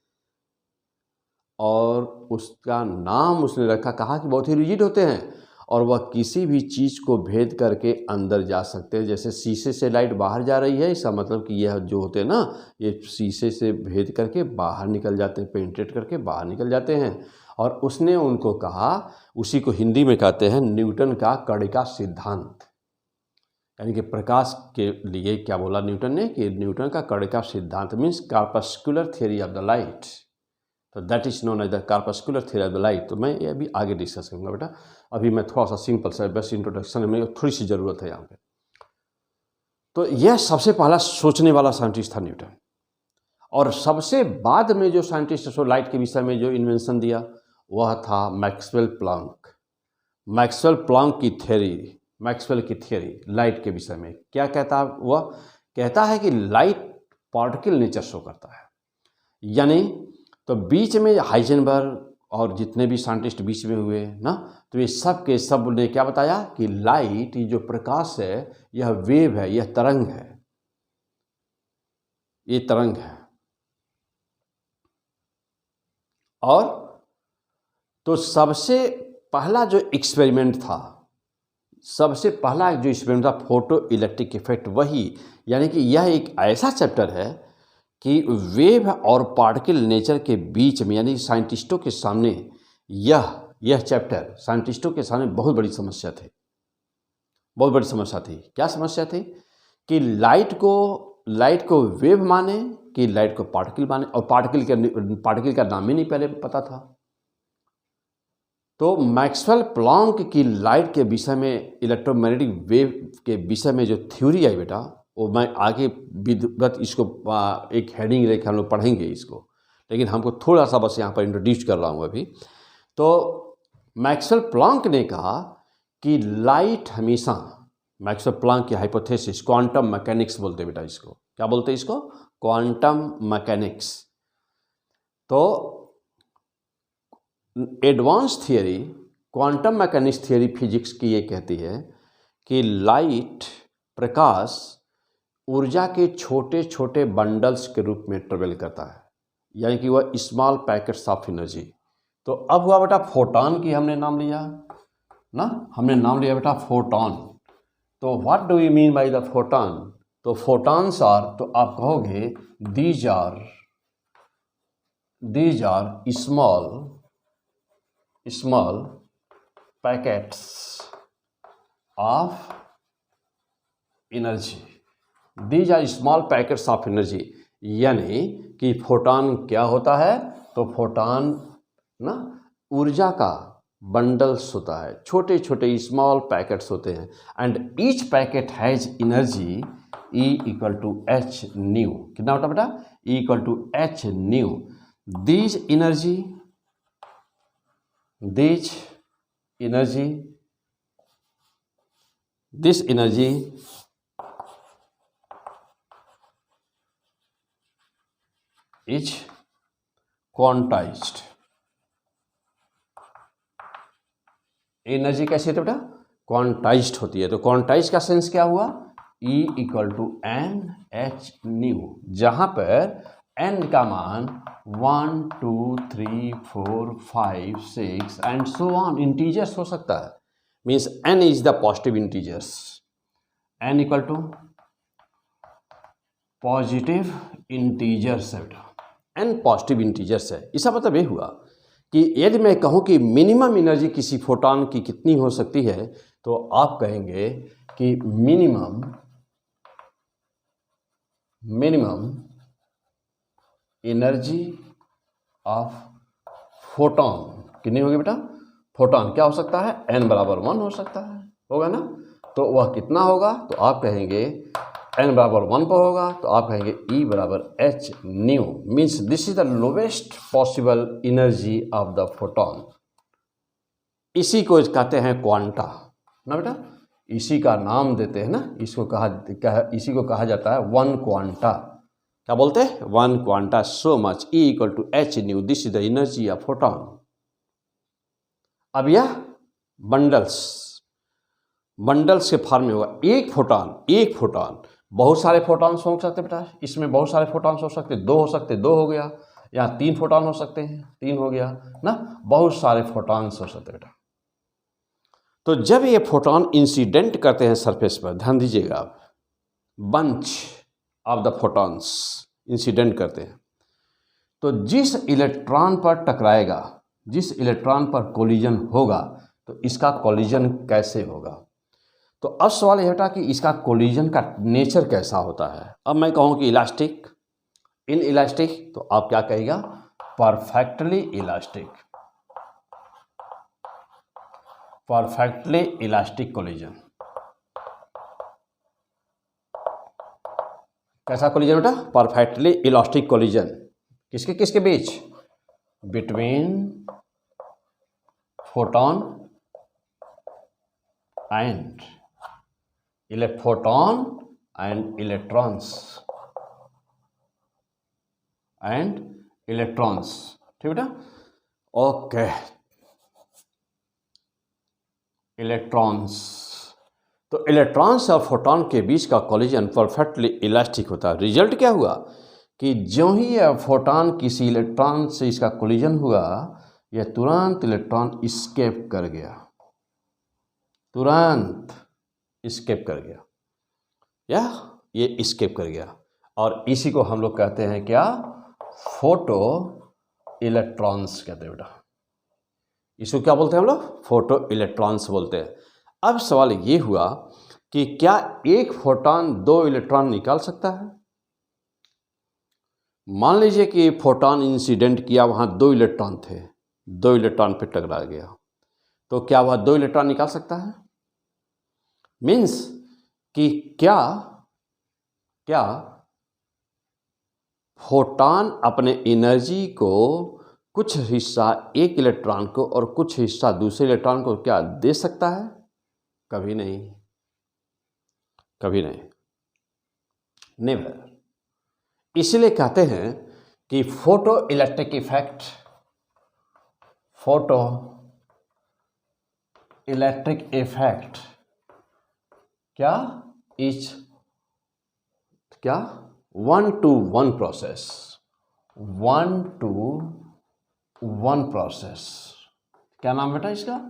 और उसका नाम उसने कहा कि बहुत ही रिजिड होते हैं, और वह किसी भी चीज़ को भेद करके अंदर जा सकते हैं। जैसे शीशे से लाइट बाहर जा रही है, इसका मतलब कि यह जो होते हैं ना, ये शीशे से भेद करके बाहर निकल जाते हैं, पेनिट्रेट करके बाहर निकल जाते हैं। और उसने उनको कहा, उसी को हिंदी में कहते हैं न्यूटन का कण का सिद्धांत, यानी कि प्रकाश के लिए क्या बोला न्यूटन ने कि न्यूटन का कण का सिद्धांत means corpuscular theory of the light, तो that is known as the corpuscular theory of the light. तो मैं ये अभी आगे डिस्कस करूँगा बेटा, अभी मैं थोड़ा सा सिंपल सा बेस्ट इंट्रोडक्शन में थोड़ी सी ज़रूरत है यहाँ पे। तो यह सबसे पहला सोचने वाला साइंटिस्ट था न्यूटन, और सबसे बाद में जो साइंटिस्ट लाइट के विषय में जो इन्वेंशन दिया वह था मैक्सवेल प्लांक। मैक्सवेल की थ्योरी लाइट के विषय में क्या कहता है, वह कहता है कि लाइट पार्टिकल नेचर शो करता है, यानी तो बीच में हाइजेनबर्ग और जितने भी साइंटिस्ट बीच में हुए ना, तो ये सब के सब ने क्या बताया कि लाइट जो प्रकाश है यह वेव है, यह तरंग है, ये तरंग है। और तो सबसे पहला जो एक्सपेरिमेंट था फोटो इलेक्ट्रिक इफेक्ट, वही, यानी कि यह एक ऐसा चैप्टर है कि वेव और पार्टिकल नेचर के बीच में, यानी साइंटिस्टों के सामने यह चैप्टर साइंटिस्टों के सामने बहुत बड़ी समस्या थी। क्या समस्या थी कि लाइट को वेव माने कि लाइट को पार्टिकल माने, और पार्टिकल का नाम ही नहीं पहले पता था। तो मैक्सवेल प्लांक की लाइट के विषय में, इलेक्ट्रोमैग्नेटिक वेव के विषय में जो थ्योरी आई बेटा, वो मैं आगे विधिवत इसको एक हेडिंग लेकर हम लोग पढ़ेंगे इसको, लेकिन हमको थोड़ा सा बस यहाँ पर इंट्रोड्यूस कर रहा हूँ अभी। तो मैक्सवेल प्लांक ने कहा कि लाइट हमेशा, मैक्सवेल प्लांक की हाइपोथेसिस, क्वांटम मैकेनिक्स बोलते बेटा इसको, क्या बोलते हैं इसको, क्वांटम मैकेनिक्स। तो advance theory, quantum mechanics theory physics की ये कहती है कि लाइट, प्रकाश ऊर्जा के छोटे छोटे बंडल्स के रूप में ट्रेवल करता है, यानी कि वह स्मॉल पैकेट्स ऑफ एनर्जी। तो अब हुआ बेटा फोटॉन की हमने नाम लिया, ना, हमने नाम लिया बेटा फोटॉन। तो what do you mean by the photon? तो फोटॉन्स आर, तो आप कहोगे these are small packets of energy. These are small packets of energy, यानी कि फोटॉन क्या होता है? तो फोटॉन ना ऊर्जा का बंडल्स होता है, छोटे छोटे स्मॉल पैकेट्स होते हैं। And each packet has energy E equal to h nu. कितना होता है बेटा? E equal to h nu. These energy this energy is quantised. Energy कैसी होती है बेटा? क्वांटाइज्ड होती है। तो क्वांटाइज का सेंस क्या हुआ? E equal to n h nu, जहां पर n का मान 1 2 3 4 5 6 एंड सो ऑन इंटीजर्स हो सकता है। Means n is the positive integers. n equal to positive integers है बेटा, n पॉजिटिव इंटीजर्स है। इसका मतलब ये हुआ कि यदि मैं कहूँ कि मिनिमम एनर्जी किसी फोटॉन की कितनी हो सकती है, तो आप कहेंगे कि मिनिमम एनर्जी ऑफ फोटॉन कितनी होगी बेटा? फोटॉन क्या हो सकता है? n बराबर 1 हो सकता है, होगा ना? तो वह कितना होगा? तो आप कहेंगे n बराबर 1 पर होगा, तो आप कहेंगे E बराबर H new. Means this is the lowest possible energy of the photon. इसी को कहते हैं क्वांटा ना बेटा, इसी का नाम देते हैं ना, इसी को कहा जाता है वन क्वांटा। क्या बोलते हैं? One quanta. So much E equal to h nu, this is the energy of photon. अब यह बंडल्स के फॉर्म में होगा। एक फोटॉन बहुत सारे फोटॉन्स हो सकते बेटा, इसमें बहुत सारे फोटॉन्स हो सकते, 2 हो सकते, 2 हो गया, या 3 फोटॉन हो सकते हैं, 3 हो गया ना, बहुत सारे फोटॉन्स हो सकते बेटा। तो जब ये फोटॉन इंसिडेंट करते हैं सरफेस पर, ध्यान दीजिएगा आप, bunch of the photons incident करते हैं, तो जिस इलेक्ट्रॉन पर टकराएगा, जिस इलेक्ट्रॉन पर कोलिजन होगा, तो इसका कोलिजन कैसे होगा? तो अब सवाल यह बेटा कि इसका कोलिजन का नेचर कैसा होता है। अब मैं कहूँ कि इलास्टिक, इन इलास्टिक, तो आप क्या कहेगा? Perfectly elastic collision. कैसा कोलिजन बेटा? Perfectly elastic collision. किसके बीच? बिटवीन फोटॉन एंड इलेक्ट्रॉन्स ठीक बेटा? Okay, electrons. तो इलेक्ट्रॉन्स और फोटॉन के बीच का कोलिजन परफेक्टली इलास्टिक होता है। रिजल्ट क्या हुआ कि जो ही यह फोटॉन किसी इलेक्ट्रॉन से इसका कोलिजन हुआ, यह तुरंत इलेक्ट्रॉन एस्केप कर गया, ये एस्केप कर गया। और इसी को हम लोग कहते हैं क्या? फोटो इलेक्ट्रॉन्स कहते हैं बेटा। इसको क्या बोलते हैं हम लोग? फोटो इलेक्ट्रॉन्स बोलते हैं। अब सवाल ये हुआ कि क्या एक फोटॉन 2 इलेक्ट्रॉन निकाल सकता है? मान लीजिए कि फोटॉन इंसिडेंट किया, वहां 2 इलेक्ट्रॉन थे, 2 इलेक्ट्रॉन पे टकरा गया, तो क्या वह 2 इलेक्ट्रॉन निकाल सकता है? मीन्स कि क्या फोटॉन अपने एनर्जी को कुछ हिस्सा एक इलेक्ट्रॉन को और कुछ हिस्सा दूसरे इलेक्ट्रॉन को क्या दे सकता है? कभी नहीं, नेवर। इसलिए कहते हैं कि फोटो इलेक्ट्रिक इफेक्ट क्या? इज क्या? 1-to-1 process, 1-to-1 process. क्या नाम बेटा इसका?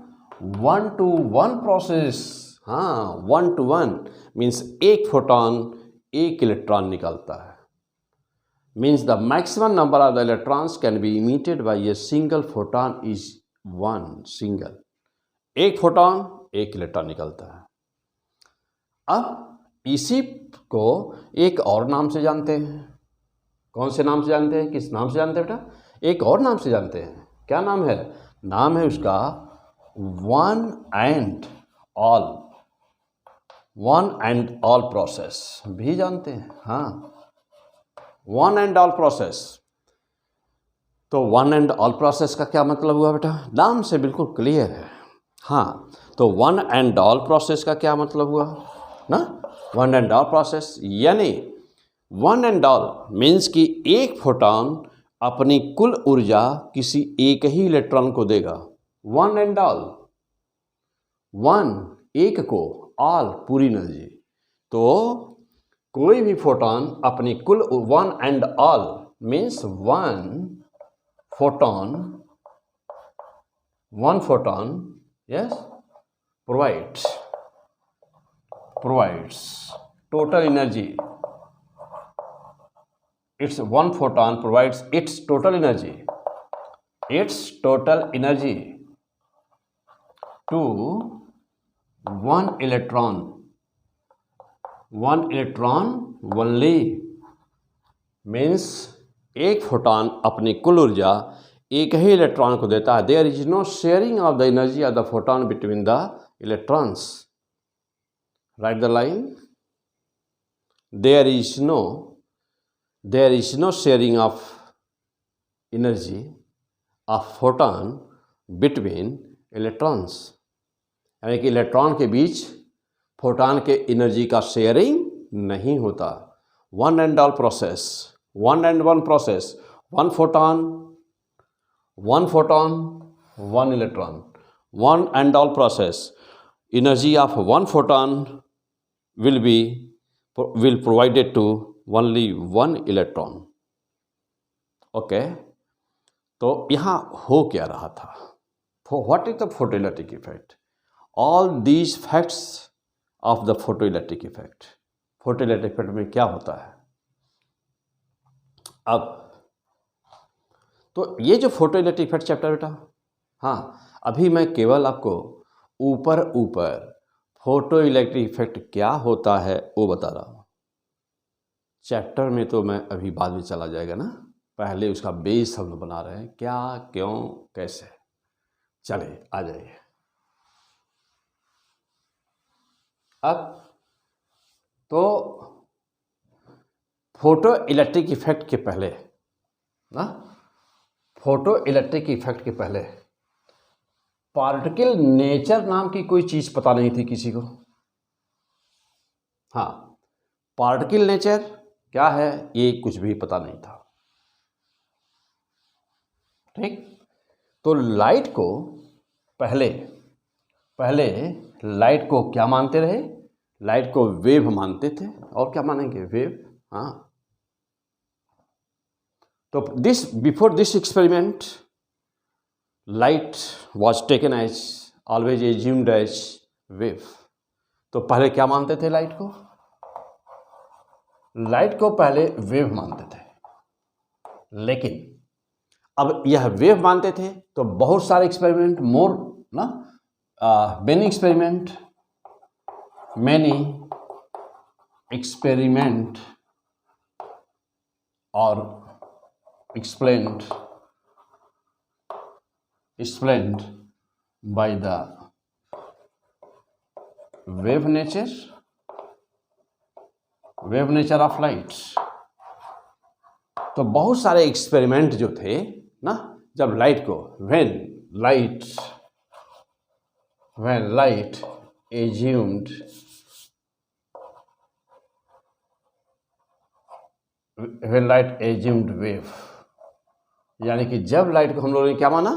वन टू वन प्रोसेस, हाँ, वन टू वन मीन्स एक फोटॉन एक इलेक्ट्रॉन निकालता है, means the maximum number of the electrons can be emitted by a single photon is one single, एक फोटॉन एक इलेक्ट्रॉन निकलता है। अब इसी को एक और नाम से जानते हैं, कौन से नाम से जानते हैं, किस नाम से जानते हैं बेटा, एक और नाम से जानते हैं। क्या नाम है? नाम है उसका one and all, one and all process भी जानते हैं। हाँ, वन एंड ऑल प्रोसेस। तो वन एंड ऑल प्रोसेस का क्या मतलब हुआ बेटा? नाम से बिल्कुल क्लियर है। हाँ, तो वन एंड ऑल प्रोसेस का क्या मतलब हुआ ना? वन एंड ऑल प्रोसेस यानी वन एंड ऑल मीन्स कि एक फोटॉन अपनी कुल ऊर्जा किसी एक ही इलेक्ट्रॉन को देगा। वन एंड ऑल, वन एक को, ऑल पूरी एनर्जी। तो कोई भी फोटॉन अपनी कुल, one and all means one photon yes provides total energy, its one photon provides its total energy to one electron only, means एक फोटॉन अपनी कुल ऊर्जा एक ही इलेक्ट्रॉन को देता है। There is no sharing of the energy of the photon between the electrons. Right the line, there is no sharing of energy of photon between electrons, यानी कि इलेक्ट्रॉन के बीच फोटॉन के एनर्जी का शेयरिंग नहीं होता। One and all process, one and one process, one photon one electron, one and all process, energy of one photon will provided to only one electron। Okay, तो यहाँ हो क्या रहा था? What is the photoelectric effect? All these facts of the photoelectric effect. Photoelectric effect में क्या होता है? अब तो ये जो फोटोइलेक्ट्रिक इफेक्ट चैप्टर बेटा, हाँ, अभी मैं केवल आपको ऊपर फोटोइलेक्ट्रिक इफेक्ट क्या होता है वो बता रहा हूँ। चैप्टर में तो मैं अभी बाद में चला जाएगा ना, पहले उसका बेस हम लोग बना रहे हैं, क्या, क्यों, कैसे। चले आ जाइए। अब तो फोटोइलेक्ट्रिक इफेक्ट के पहले ना, फोटोइलेक्ट्रिक इफेक्ट के पहले पार्टिकल नेचर नाम की कोई चीज पता नहीं थी किसी को। हाँ, पार्टिकल नेचर क्या है ये कुछ भी पता नहीं था। ठीक, तो लाइट को पहले लाइट को क्या मानते रहे? लाइट को वेव मानते थे, और क्या मानेंगे? वेव। हाँ, तो before this experiment light was taken as, always assumed as wave. तो पहले क्या मानते थे? लाइट को पहले वेव मानते थे, लेकिन अब यह वेव मानते थे तो बहुत सारे experiment, many experiment or explained by the wave nature of light। तो बहुत सारे एक्सपेरिमेंट जो थे ना, जब लाइट को when light assumed wave, यानी कि जब लाइट को हम लोगों ने क्या माना?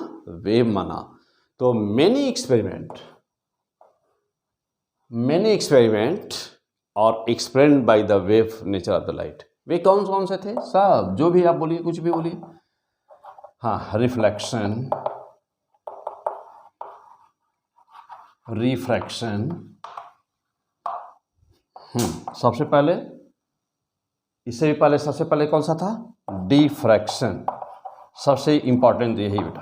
वेव माना। तो many experiment और explained by the wave nature of the light। वे कौन से थे? सब, जो भी आप बोलिए, कुछ भी बोलिए। हाँ, रिफ्लेक्शन, रिफ्रैक्शन, सबसे पहले, इससे भी पहले सबसे पहले कौन सा था? डिफ्रैक्शन। सबसे इंपॉर्टेंट यही बेटा,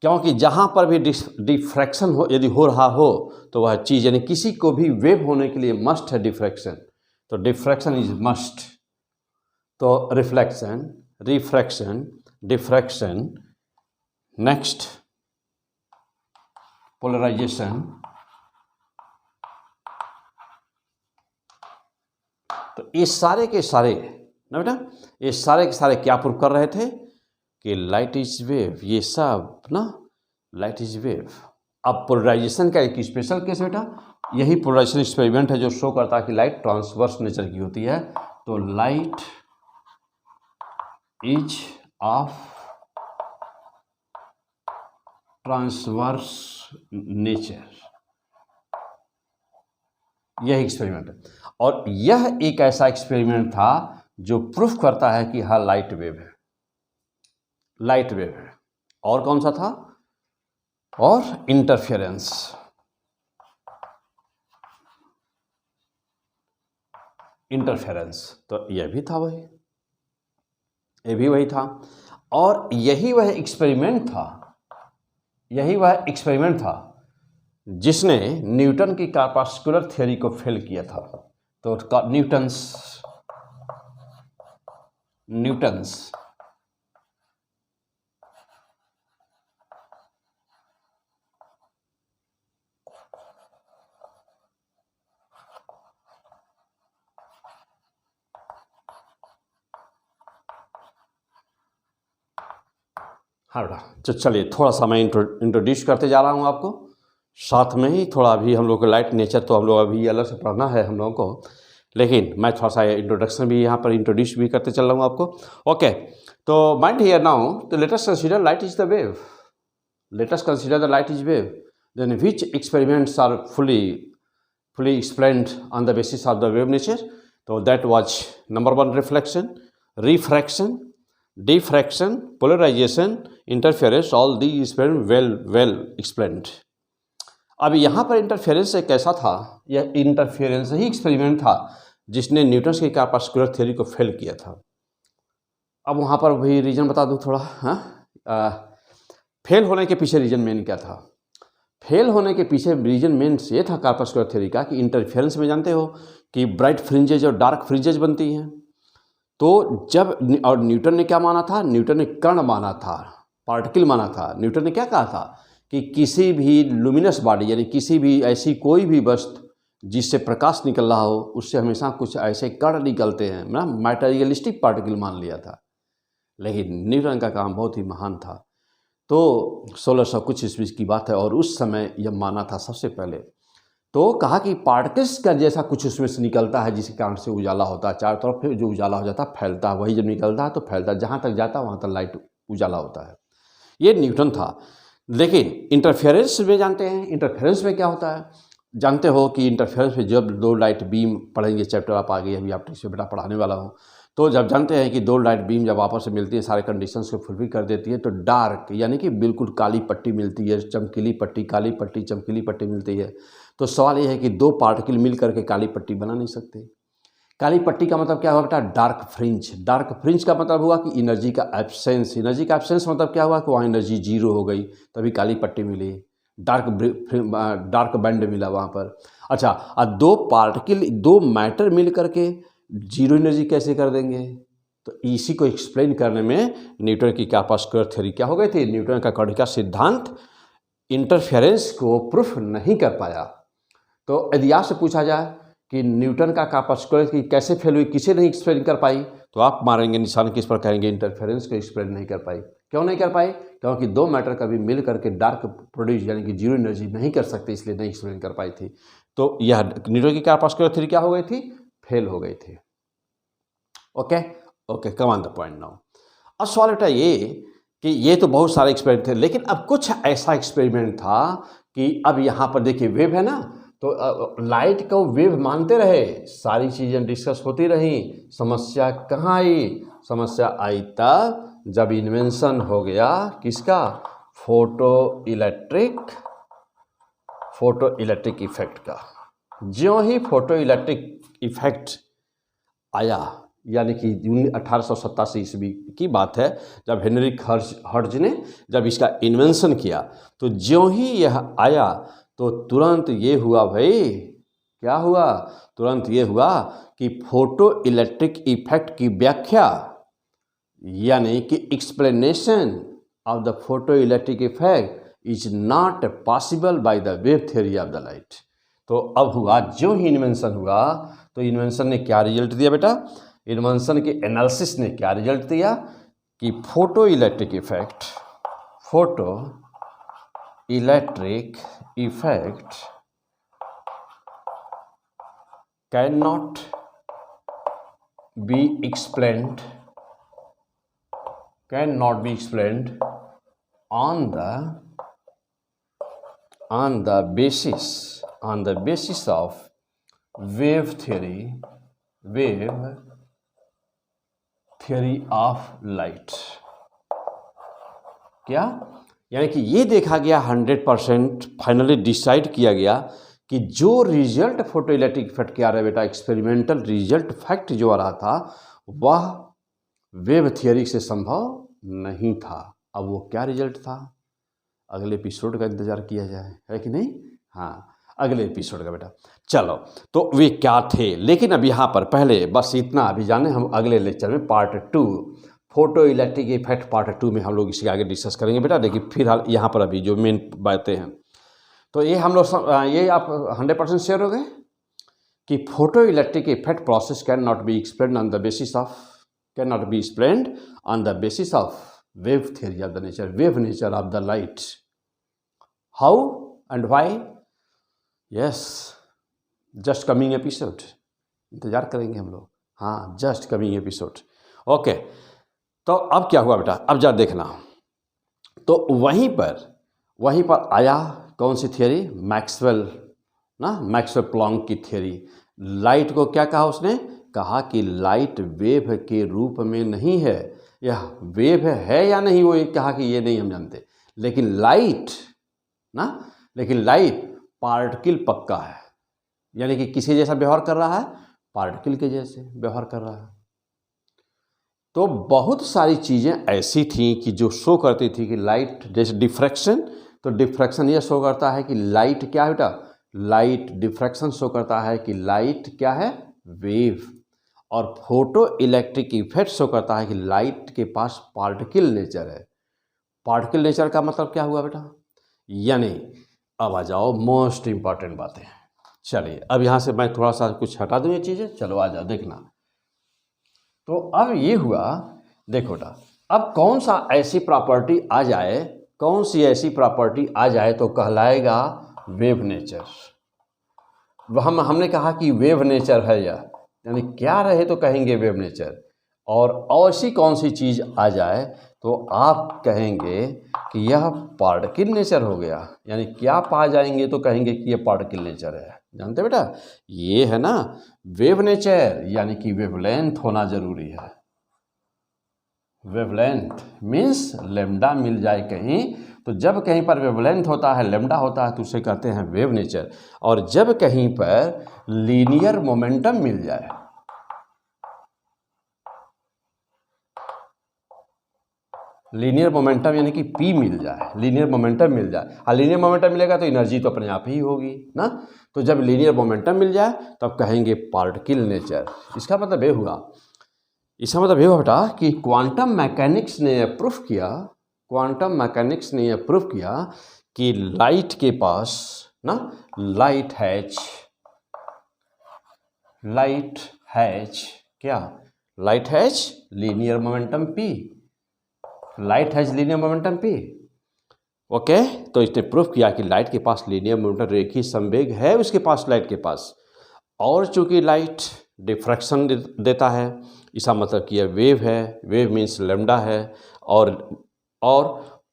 क्योंकि जहाँ पर भी डिफ्रैक्शन हो, यदि हो रहा हो तो वह चीज़, यानी किसी को भी वेव होने के लिए मस्ट है डिफ्रैक्शन, तो डिफ्रैक्शन इज मस्ट। तो reflection, refraction, diffraction, next polarisation. तो ये सारे के सारे ना बेटा, ये सारे के सारे क्या प्रूव कर रहे थे कि लाइट इज वेव, ये सब ना लाइट इज वेव। अब पोलराइजेशन का एक स्पेशल केस बेटा, यही पोलराइजेशन एक्सपेरिमेंट है जो शो करता है कि लाइट ट्रांसवर्स नेचर की होती है। तो light is of transverse nature, यह एक्सपेरिमेंट है। और यह एक ऐसा एक्सपेरिमेंट था जो प्रूफ करता है कि हाँ लाइट वेव है, लाइट वेव है। और कौन सा था? और इंटरफेरेंस, इंटरफेरेंस। तो यह भी था वही, ये भी वही था। और यही वह एक्सपेरिमेंट था, यही वह एक्सपेरिमेंट था जिसने न्यूटन की कॉर्पस्कुलर थ्योरी को फेल किया था। तो न्यूटन्स हाँ बेटा, तो चलिए थोड़ा सा मैं इंट्रोड्यूस करते जा रहा हूँ आपको, साथ में ही थोड़ा अभी हम लोग को लाइट नेचर तो हम लोग अभी अलग से पढ़ना है हम लोगों को, लेकिन मैं थोड़ा सा इंट्रोडक्शन भी यहाँ पर इंट्रोड्यूस भी करते चल रहा हूँ आपको। ओके, तो माइंड हियर नाउ, तो let us consider light is the wave, let us consider the light is wave, then which experiments are fully explained on the basis of the wave nature. So that was number 1 reflection, refraction, diffraction, polarization, interference, all these experiments well explained. अब यहाँ पर interference एक ऐसा था, यह interference ही experiment था जिसने Newton की कॉर्पस्कुलर थ्योरी को फेल किया था। अब वहाँ पर भी रीजन बता दूँ थोड़ा, हाँ, फेल होने के पीछे रीजन मेन क्या था? फेल होने के पीछे रीजन मेन ये था कॉर्पस्कुलर थ्योरी का कि इंटरफेरेंस में जानते हो कि ब्राइट फ्रिंजेज और डार्क फ्रिंजेज बनती हैं। तो जब, और न्यूटन ने क्या माना था? न्यूटन ने कण माना था, पार्टिकल माना था। न्यूटन ने क्या कहा था कि किसी भी लुमिनस बॉडी, यानी किसी भी ऐसी कोई भी वस्तु जिससे प्रकाश निकल रहा हो, उससे हमेशा कुछ ऐसे कण निकलते हैं ना, मैटेरियलिस्टिक पार्टिकल मान लिया था। लेकिन न्यूटन का काम बहुत ही महान था। तो 1600 कुछ ईस्वी की बात है, और उस समय यह माना था सबसे पहले। तो कहा कि पार्टिकल्स का जैसा कुछ उसमें से निकलता है जिसके कारण से उजाला होता है, चारों तरफ फिर जो उजाला हो जाता है फैलता है, वही जब निकलता है तो फैलता है, जहाँ तक जाता है वहाँ तक लाइट उजाला होता है। ये न्यूटन था। लेकिन इंटरफेरेंस में जानते हैं, इंटरफेरेंस में क्या होता है? जानते हो कि इंटरफेरेंस में जब 2 लाइट बीम, पढ़ेंगे चैप्टर आप आगे, अभी आप टेक्स्ट बेटा पढ़ाने वाला हूँ। तो जब जानते हैं कि 2 लाइट बीम जब आपस में मिलती है, सारे कंडीशंस को फुलफिल कर देती है, तो डार्क यानी कि बिल्कुल काली पट्टी मिलती है, चमकीली पट्टी, काली पट्टी, चमकीली पट्टी मिलती है। तो सवाल ये है कि 2 पार्टिकल मिल करके काली पट्टी बना नहीं सकते। काली पट्टी का मतलब क्या हुआ बेटा? Dark fringe. डार्क फ्रिंज का मतलब हुआ कि एनर्जी का एब्सेंस। एनर्जी का एब्सेंस मतलब क्या हुआ कि वहाँ एनर्जी 0 हो गई, तभी काली पट्टी मिली, डार्क बैंड मिला वहाँ पर। अच्छा, और 2 पार्टिकल, 2 मैटर मिल करके 0 एनर्जी कैसे कर देंगे? तो इसी को एक्सप्लेन करने में न्यूटन की कॉर्पस्कुलर थ्योरी क्या हो गई थी? न्यूटन का कॉर्डिका सिद्धांत इंटरफेरेंस को प्रूफ नहीं कर पाया। तो यदि आपसे पूछा जाए कि न्यूटन का कॉर्पस्कुलर थ्योरी कैसे फेल हुई, किसे नहीं एक्सप्लेन कर पाई, तो आप मारेंगे निशान किस पर, कहेंगे इंटरफेरेंस को एक्सप्लेन नहीं कर पाई। क्यों नहीं कर पाई? क्योंकि 2 मैटर कभी मिल करके डार्क प्रोड्यूस यानी कि 0 एनर्जी नहीं कर सकते, इसलिए नहीं एक्सप्लेन कर पाई थी। तो यह न्यूटन की कॉर्पस्कुलर थ्योरी क्या हो गई थी? फेल हो गई थी। Okay, come on the point now. अब सवाल बेटा ये कि ये तो बहुत सारे एक्सपेरिमेंट थे, लेकिन अब कुछ ऐसा एक्सपेरिमेंट था कि अब यहाँ पर देखिए वेव है ना, तो लाइट को वेव मानते रहे, सारी चीज़ें डिस्कस होती रही। समस्या कहाँ आई? समस्या आई तब जब इन्वेंशन हो गया किसका? Photo electric photo electric effect का। ज्यों ही फोटो इलेक्ट्रिक इफेक्ट आया, यानी कि 1887 ईस्वी की बात है, जब हेनरिक हर्ट्ज ने जब इसका इन्वेंशन किया, तो ज्यों ही यह आया तो तुरंत ये हुआ भाई, क्या हुआ, तुरंत ये हुआ कि फोटो इलेक्ट्रिक इफेक्ट की व्याख्या, यानी कि explanation of the photo electric effect is not possible by the wave theory of the light. तो अब हुआ, जो ही इन्वेंशन हुआ तो इन्वेंशन ने क्या रिजल्ट दिया बेटा, इन्वेंशन के एनालिसिस ने क्या रिजल्ट दिया कि photo electric effect can not be explained on the basis of wave theory of light। क्या, यानी कि ये देखा गया 100% फाइनली डिसाइड किया गया कि जो रिजल्ट फोटो इलेक्ट्रिक इफेक्ट के आ रहा है बेटा, एक्सपेरिमेंटल रिजल्ट फैक्ट जो आ रहा था, वह वेव थियरी से संभव नहीं था। अब वो क्या रिजल्ट था, अगले एपिसोड का इंतजार किया जाए, है कि नहीं। हाँ, अगले एपिसोड का बेटा। चलो, तो वे क्या थे, लेकिन अब यहाँ पर पहले बस इतना अभी जाने, हम अगले लेक्चर में part 2 photo electric effect part 2 में हम लोग इसके आगे डिस्कस करेंगे बेटा। लेकिन फिलहाल यहाँ पर अभी जो मेन बातें हैं, तो ये हम लोग ये आप 100% श्योर हो गए कि photo electric effect process can not be explained on the basis of wave theory of the nature, wave nature of the light. How and why? Yes, just coming episode, इंतजार करेंगे हम लोग। हाँ, just coming episode। ओके, तो अब क्या हुआ बेटा, अब जा देखना। तो वहीं पर आया कौन सी थियरी, मैक्सवेल प्लॉन्क की थियरी। लाइट को क्या कहा उसने, कहा कि लाइट वेव के रूप में नहीं है, यह वेव है या नहीं वो कहा कि ये नहीं हम जानते, लेकिन लाइट पार्टिकल पक्का है, यानी कि किसी जैसा व्यवहार कर रहा है, पार्टिकल के जैसे व्यवहार कर रहा है। तो बहुत सारी चीज़ें ऐसी थी कि जो शो करती थी कि लाइट, जैसे डिफ्रैक्शन, तो डिफ्रैक्शन ये शो करता है कि लाइट क्या है बेटा, लाइट डिफ्रैक्शन शो करता है कि लाइट क्या है, वेव। और फोटो इलेक्ट्रिक इफेक्ट शो करता है कि लाइट के पास पार्टिकल नेचर है। पार्टिकल नेचर का मतलब क्या हुआ बेटा, यानी अब आ जाओ मोस्ट इंपॉर्टेंट बातें। चलिए, अब यहाँ से मैं थोड़ा सा कुछ हटा दूँ ये चीज़ें, चलो आ जाओ देखना। तो अब ये हुआ, देखो बेटा, अब कौन सी ऐसी प्रॉपर्टी आ जाए तो कहलाएगा वेव नेचर। हमने कहा कि वेव नेचर है यह, यानी क्या रहे तो कहेंगे वेव नेचर। और ऐसी कौन सी चीज़ आ जाए तो आप कहेंगे कि यह पार्टिकल नेचर हो गया, यानी क्या पा जाएंगे तो कहेंगे कि यह पार्टिकल नेचर है। जानते बेटा, ये है ना वेव नेचर, यानी कि वेवलेंथ होना जरूरी है। वेवलेंथ मीन्स लेमडा मिल जाए कहीं, तो जब कहीं पर वेवलेंथ होता है, लेमडा होता है, तो उसे कहते हैं वेव नेचर। और जब कहीं पर लीनियर मोमेंटम मिल जाए, लीनियर मोमेंटम यानी कि P मिल जाए, लीनियर मोमेंटम मिल जाए। हाँ, लीनियर मोमेंटम मिलेगा तो एनर्जी तो अपने आप ही होगी ना। तो जब लीनियर मोमेंटम मिल जाए तब कहेंगे पार्टिकल नेचर। इसका मतलब ये हुआ बेटा कि क्वांटम मैकेनिक्स ने प्रूफ किया कि लाइट के पास light has linear momentum P, light has linear momentum P। Okay, तो इसने प्रूफ किया कि लाइट के पास लीनियर मोमेंटम, रेखीय संवेग है उसके पास, लाइट के पास। और चूंकि लाइट डिफ्रैक्शन देता है, इसका मतलब कि यह वेव है, वेव मीन्स लेमडा है, और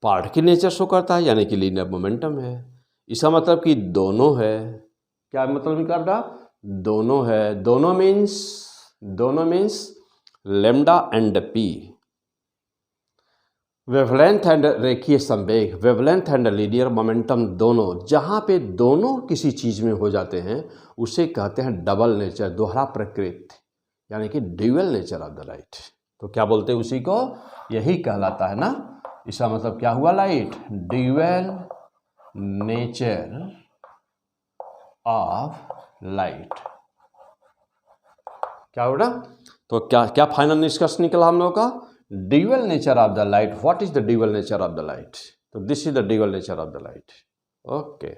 पार्टिकल नेचर शो करता है, यानी कि लीनियर मोमेंटम है। इसका मतलब कि दोनों है। क्या मतलब निकाल रहा, दोनों है। दोनों means lambda and P। Wavelength and रेखीय संवेग, वेवलेंथ एंड लीनियर मोमेंटम दोनों, जहाँ पे दोनों किसी चीज़ में हो जाते हैं उसे कहते हैं डबल नेचर, दोहरा प्रकृति, यानी कि dual nature of the light. तो क्या बोलते हैं उसी को, यही कहलाता है ना, इसका मतलब क्या हुआ light, dual nature of light. क्या बेटा, तो क्या क्या फाइनल निष्कर्ष निकला हम लोग का, dual nature of the light. What is the dual nature of the light, तो this is the dual nature of the light. Okay,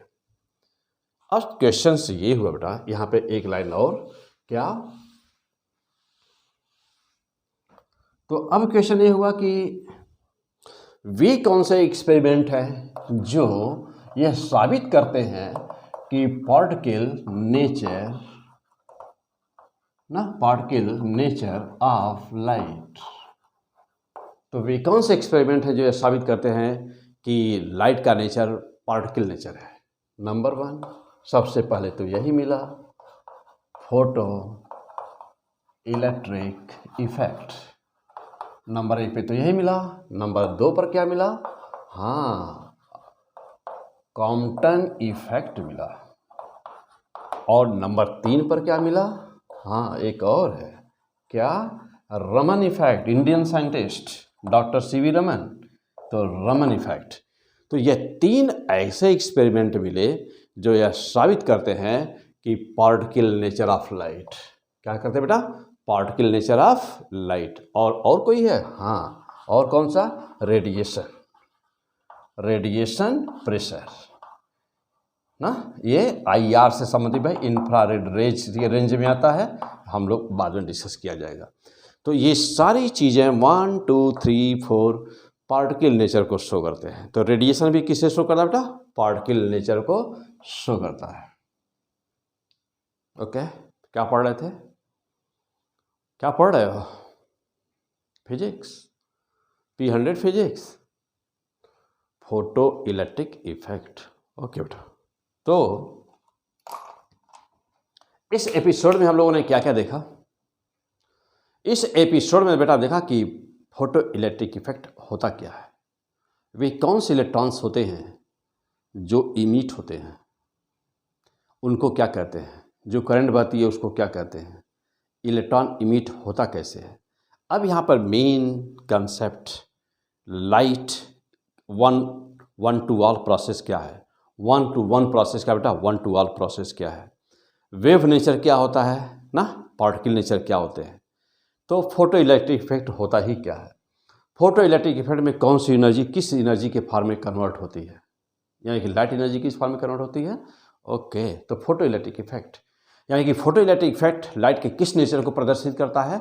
अब क्वेश्चन ये हुआ बेटा, यहां पे एक लाइन और, क्या, तो अब क्वेश्चन ये हुआ कि वे कौन से एक्सपेरिमेंट है जो यह साबित करते हैं कि पार्टिकल नेचर ऑफ लाइट। तो वे कौन से एक्सपेरिमेंट है जो यह साबित करते हैं कि लाइट का नेचर पार्टिकल नेचर है। नंबर 1 सबसे पहले तो यही मिला, फोटो इलेक्ट्रिक इफेक्ट। नंबर 1 पे तो यही मिला। नंबर 2 पर क्या मिला, हाँ, कॉम्पटन इफेक्ट मिला। और नंबर 3 पर क्या मिला, हाँ, एक और है, क्या, Raman effect, Indian scientist doctor CV Raman, तो रमन इफेक्ट। तो यह 3 ऐसे एक्सपेरिमेंट मिले जो यह साबित करते हैं कि पार्टिकल नेचर ऑफ लाइट, क्या करते हैं बेटा, पार्टिकल नेचर ऑफ लाइट। और कोई है, हाँ, और कौन सा, रेडिएशन प्रेशर ना, ये IR से संबंधित है, इंफ्रारेड रेज ये रेंज में आता है, हम लोग बाद में डिस्कस किया जाएगा। तो ये सारी चीज़ें 1 2 3 4 पार्टिकल नेचर को शो करते हैं। तो रेडिएशन भी किसे शो करता है बेटा, पार्टिकल नेचर को शो करता है। ओके, क्या पढ़ रहे थे, क्या पढ़ रहे हो, physics, P100 physics, photo electric effect. Okay बेटा, तो इस एपिसोड में हम लोगों ने क्या क्या देखा, इस एपिसोड में बेटा देखा कि फोटो इलेक्ट्रिक इफेक्ट होता क्या है, वे कौन से इलेक्ट्रॉन्स होते हैं जो इमिट होते हैं, उनको क्या कहते हैं, जो करंट बहती है उसको क्या कहते हैं, इलेक्ट्रॉन इमिट होता कैसे है। अब यहाँ पर main concept light one two all process क्या है, 1 to 1 प्रोसेस क्या बेटा, 1 to ऑल प्रोसेस क्या है, वेव नेचर क्या होता है ना, पार्टिकल नेचर क्या होते हैं। तो फोटो इलेक्ट्रिक इफेक्ट होता ही क्या है, फोटो इलेक्ट्रिक इफेक्ट में कौन सी एनर्जी किस एनर्जी के फॉर्म में कन्वर्ट होती है, यानी कि लाइट एनर्जी किस फॉर्म में कन्वर्ट होती है। ओके, तो फोटो इलेक्ट्रिक इफेक्ट यानी कि फोटो इलेक्ट्रिक इफेक्ट लाइट के किस नेचर को प्रदर्शित करता है,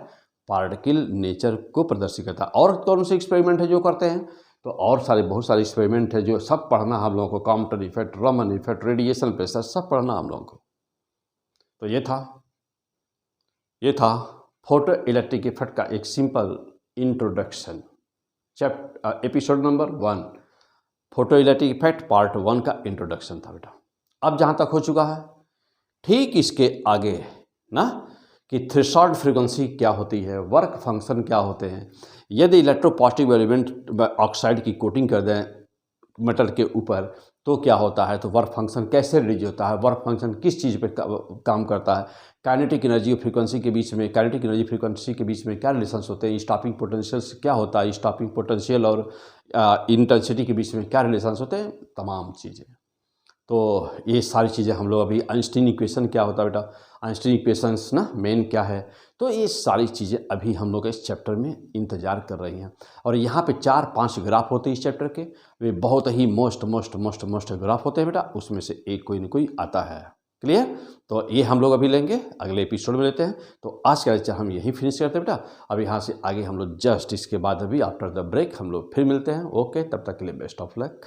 पार्टिकल नेचर को प्रदर्शित करता है। और कौन से एक्सपेरिमेंट है जो करते हैं, तो और बहुत सारे एक्सपेरिमेंट है जो सब पढ़ना हम लोगों को, Compton effect, Raman effect, radiation pressure, सब पढ़ना हम लोगों को। तो ये था फोटो इलेक्ट्रिक इफेक्ट का एक simple introduction. Episode number 1 photo electric effect part 1 का इंट्रोडक्शन था बेटा। अब जहाँ तक हो चुका है, ठीक इसके आगे ना कि थ्रेशोल्ड फ्रीक्वेंसी क्या होती है, वर्क फंक्शन क्या होते हैं, यदि इलेक्ट्रोपॉजिटिव एलिमेंट ऑक्साइड की कोटिंग कर दें मेटल के ऊपर तो क्या होता है, तो वर्क फंक्शन कैसे रिलीज होता है, वर्क फंक्शन किस चीज़ पे काम करता है, काइनेटिक एनर्जी और फ्रीक्वेंसी के बीच में, काइनेटिक एनर्जी फ्रीक्वेंसी के बीच में क्या रिलेशंस होते हैं, स्टॉपिंग पोटेंशियल क्या होता है, स्टॉपिंग पोटेंशियल और इंटेंसिटी के बीच में क्या रिलेशंस होते हैं, तमाम चीज़ें। तो ये सारी चीज़ें हम लोग अभी, आइंस्टीन इक्वेशन क्या होता है बेटा, आइंस्टीन इक्वेशंस ना मेन क्या है, तो ये सारी चीज़ें अभी हम लोग इस चैप्टर में इंतजार कर रही हैं। और यहाँ पे 4-5 ग्राफ होते हैं इस चैप्टर के, वे बहुत ही मोस्ट ग्राफ होते हैं बेटा, उसमें से एक कोई न कोई आता है। क्लियर, तो ये हम लोग अभी लेंगे, अगले एपिसोड में लेते हैं। तो आज का लेक्चर हम यही फिनिश करते हैं बेटा। अब यहाँ से आगे हम लोग जस्ट इसके बाद अभी आफ्टर द ब्रेक हम लोग फिर मिलते हैं। ओके, तब तक के लिए बेस्ट ऑफ लक।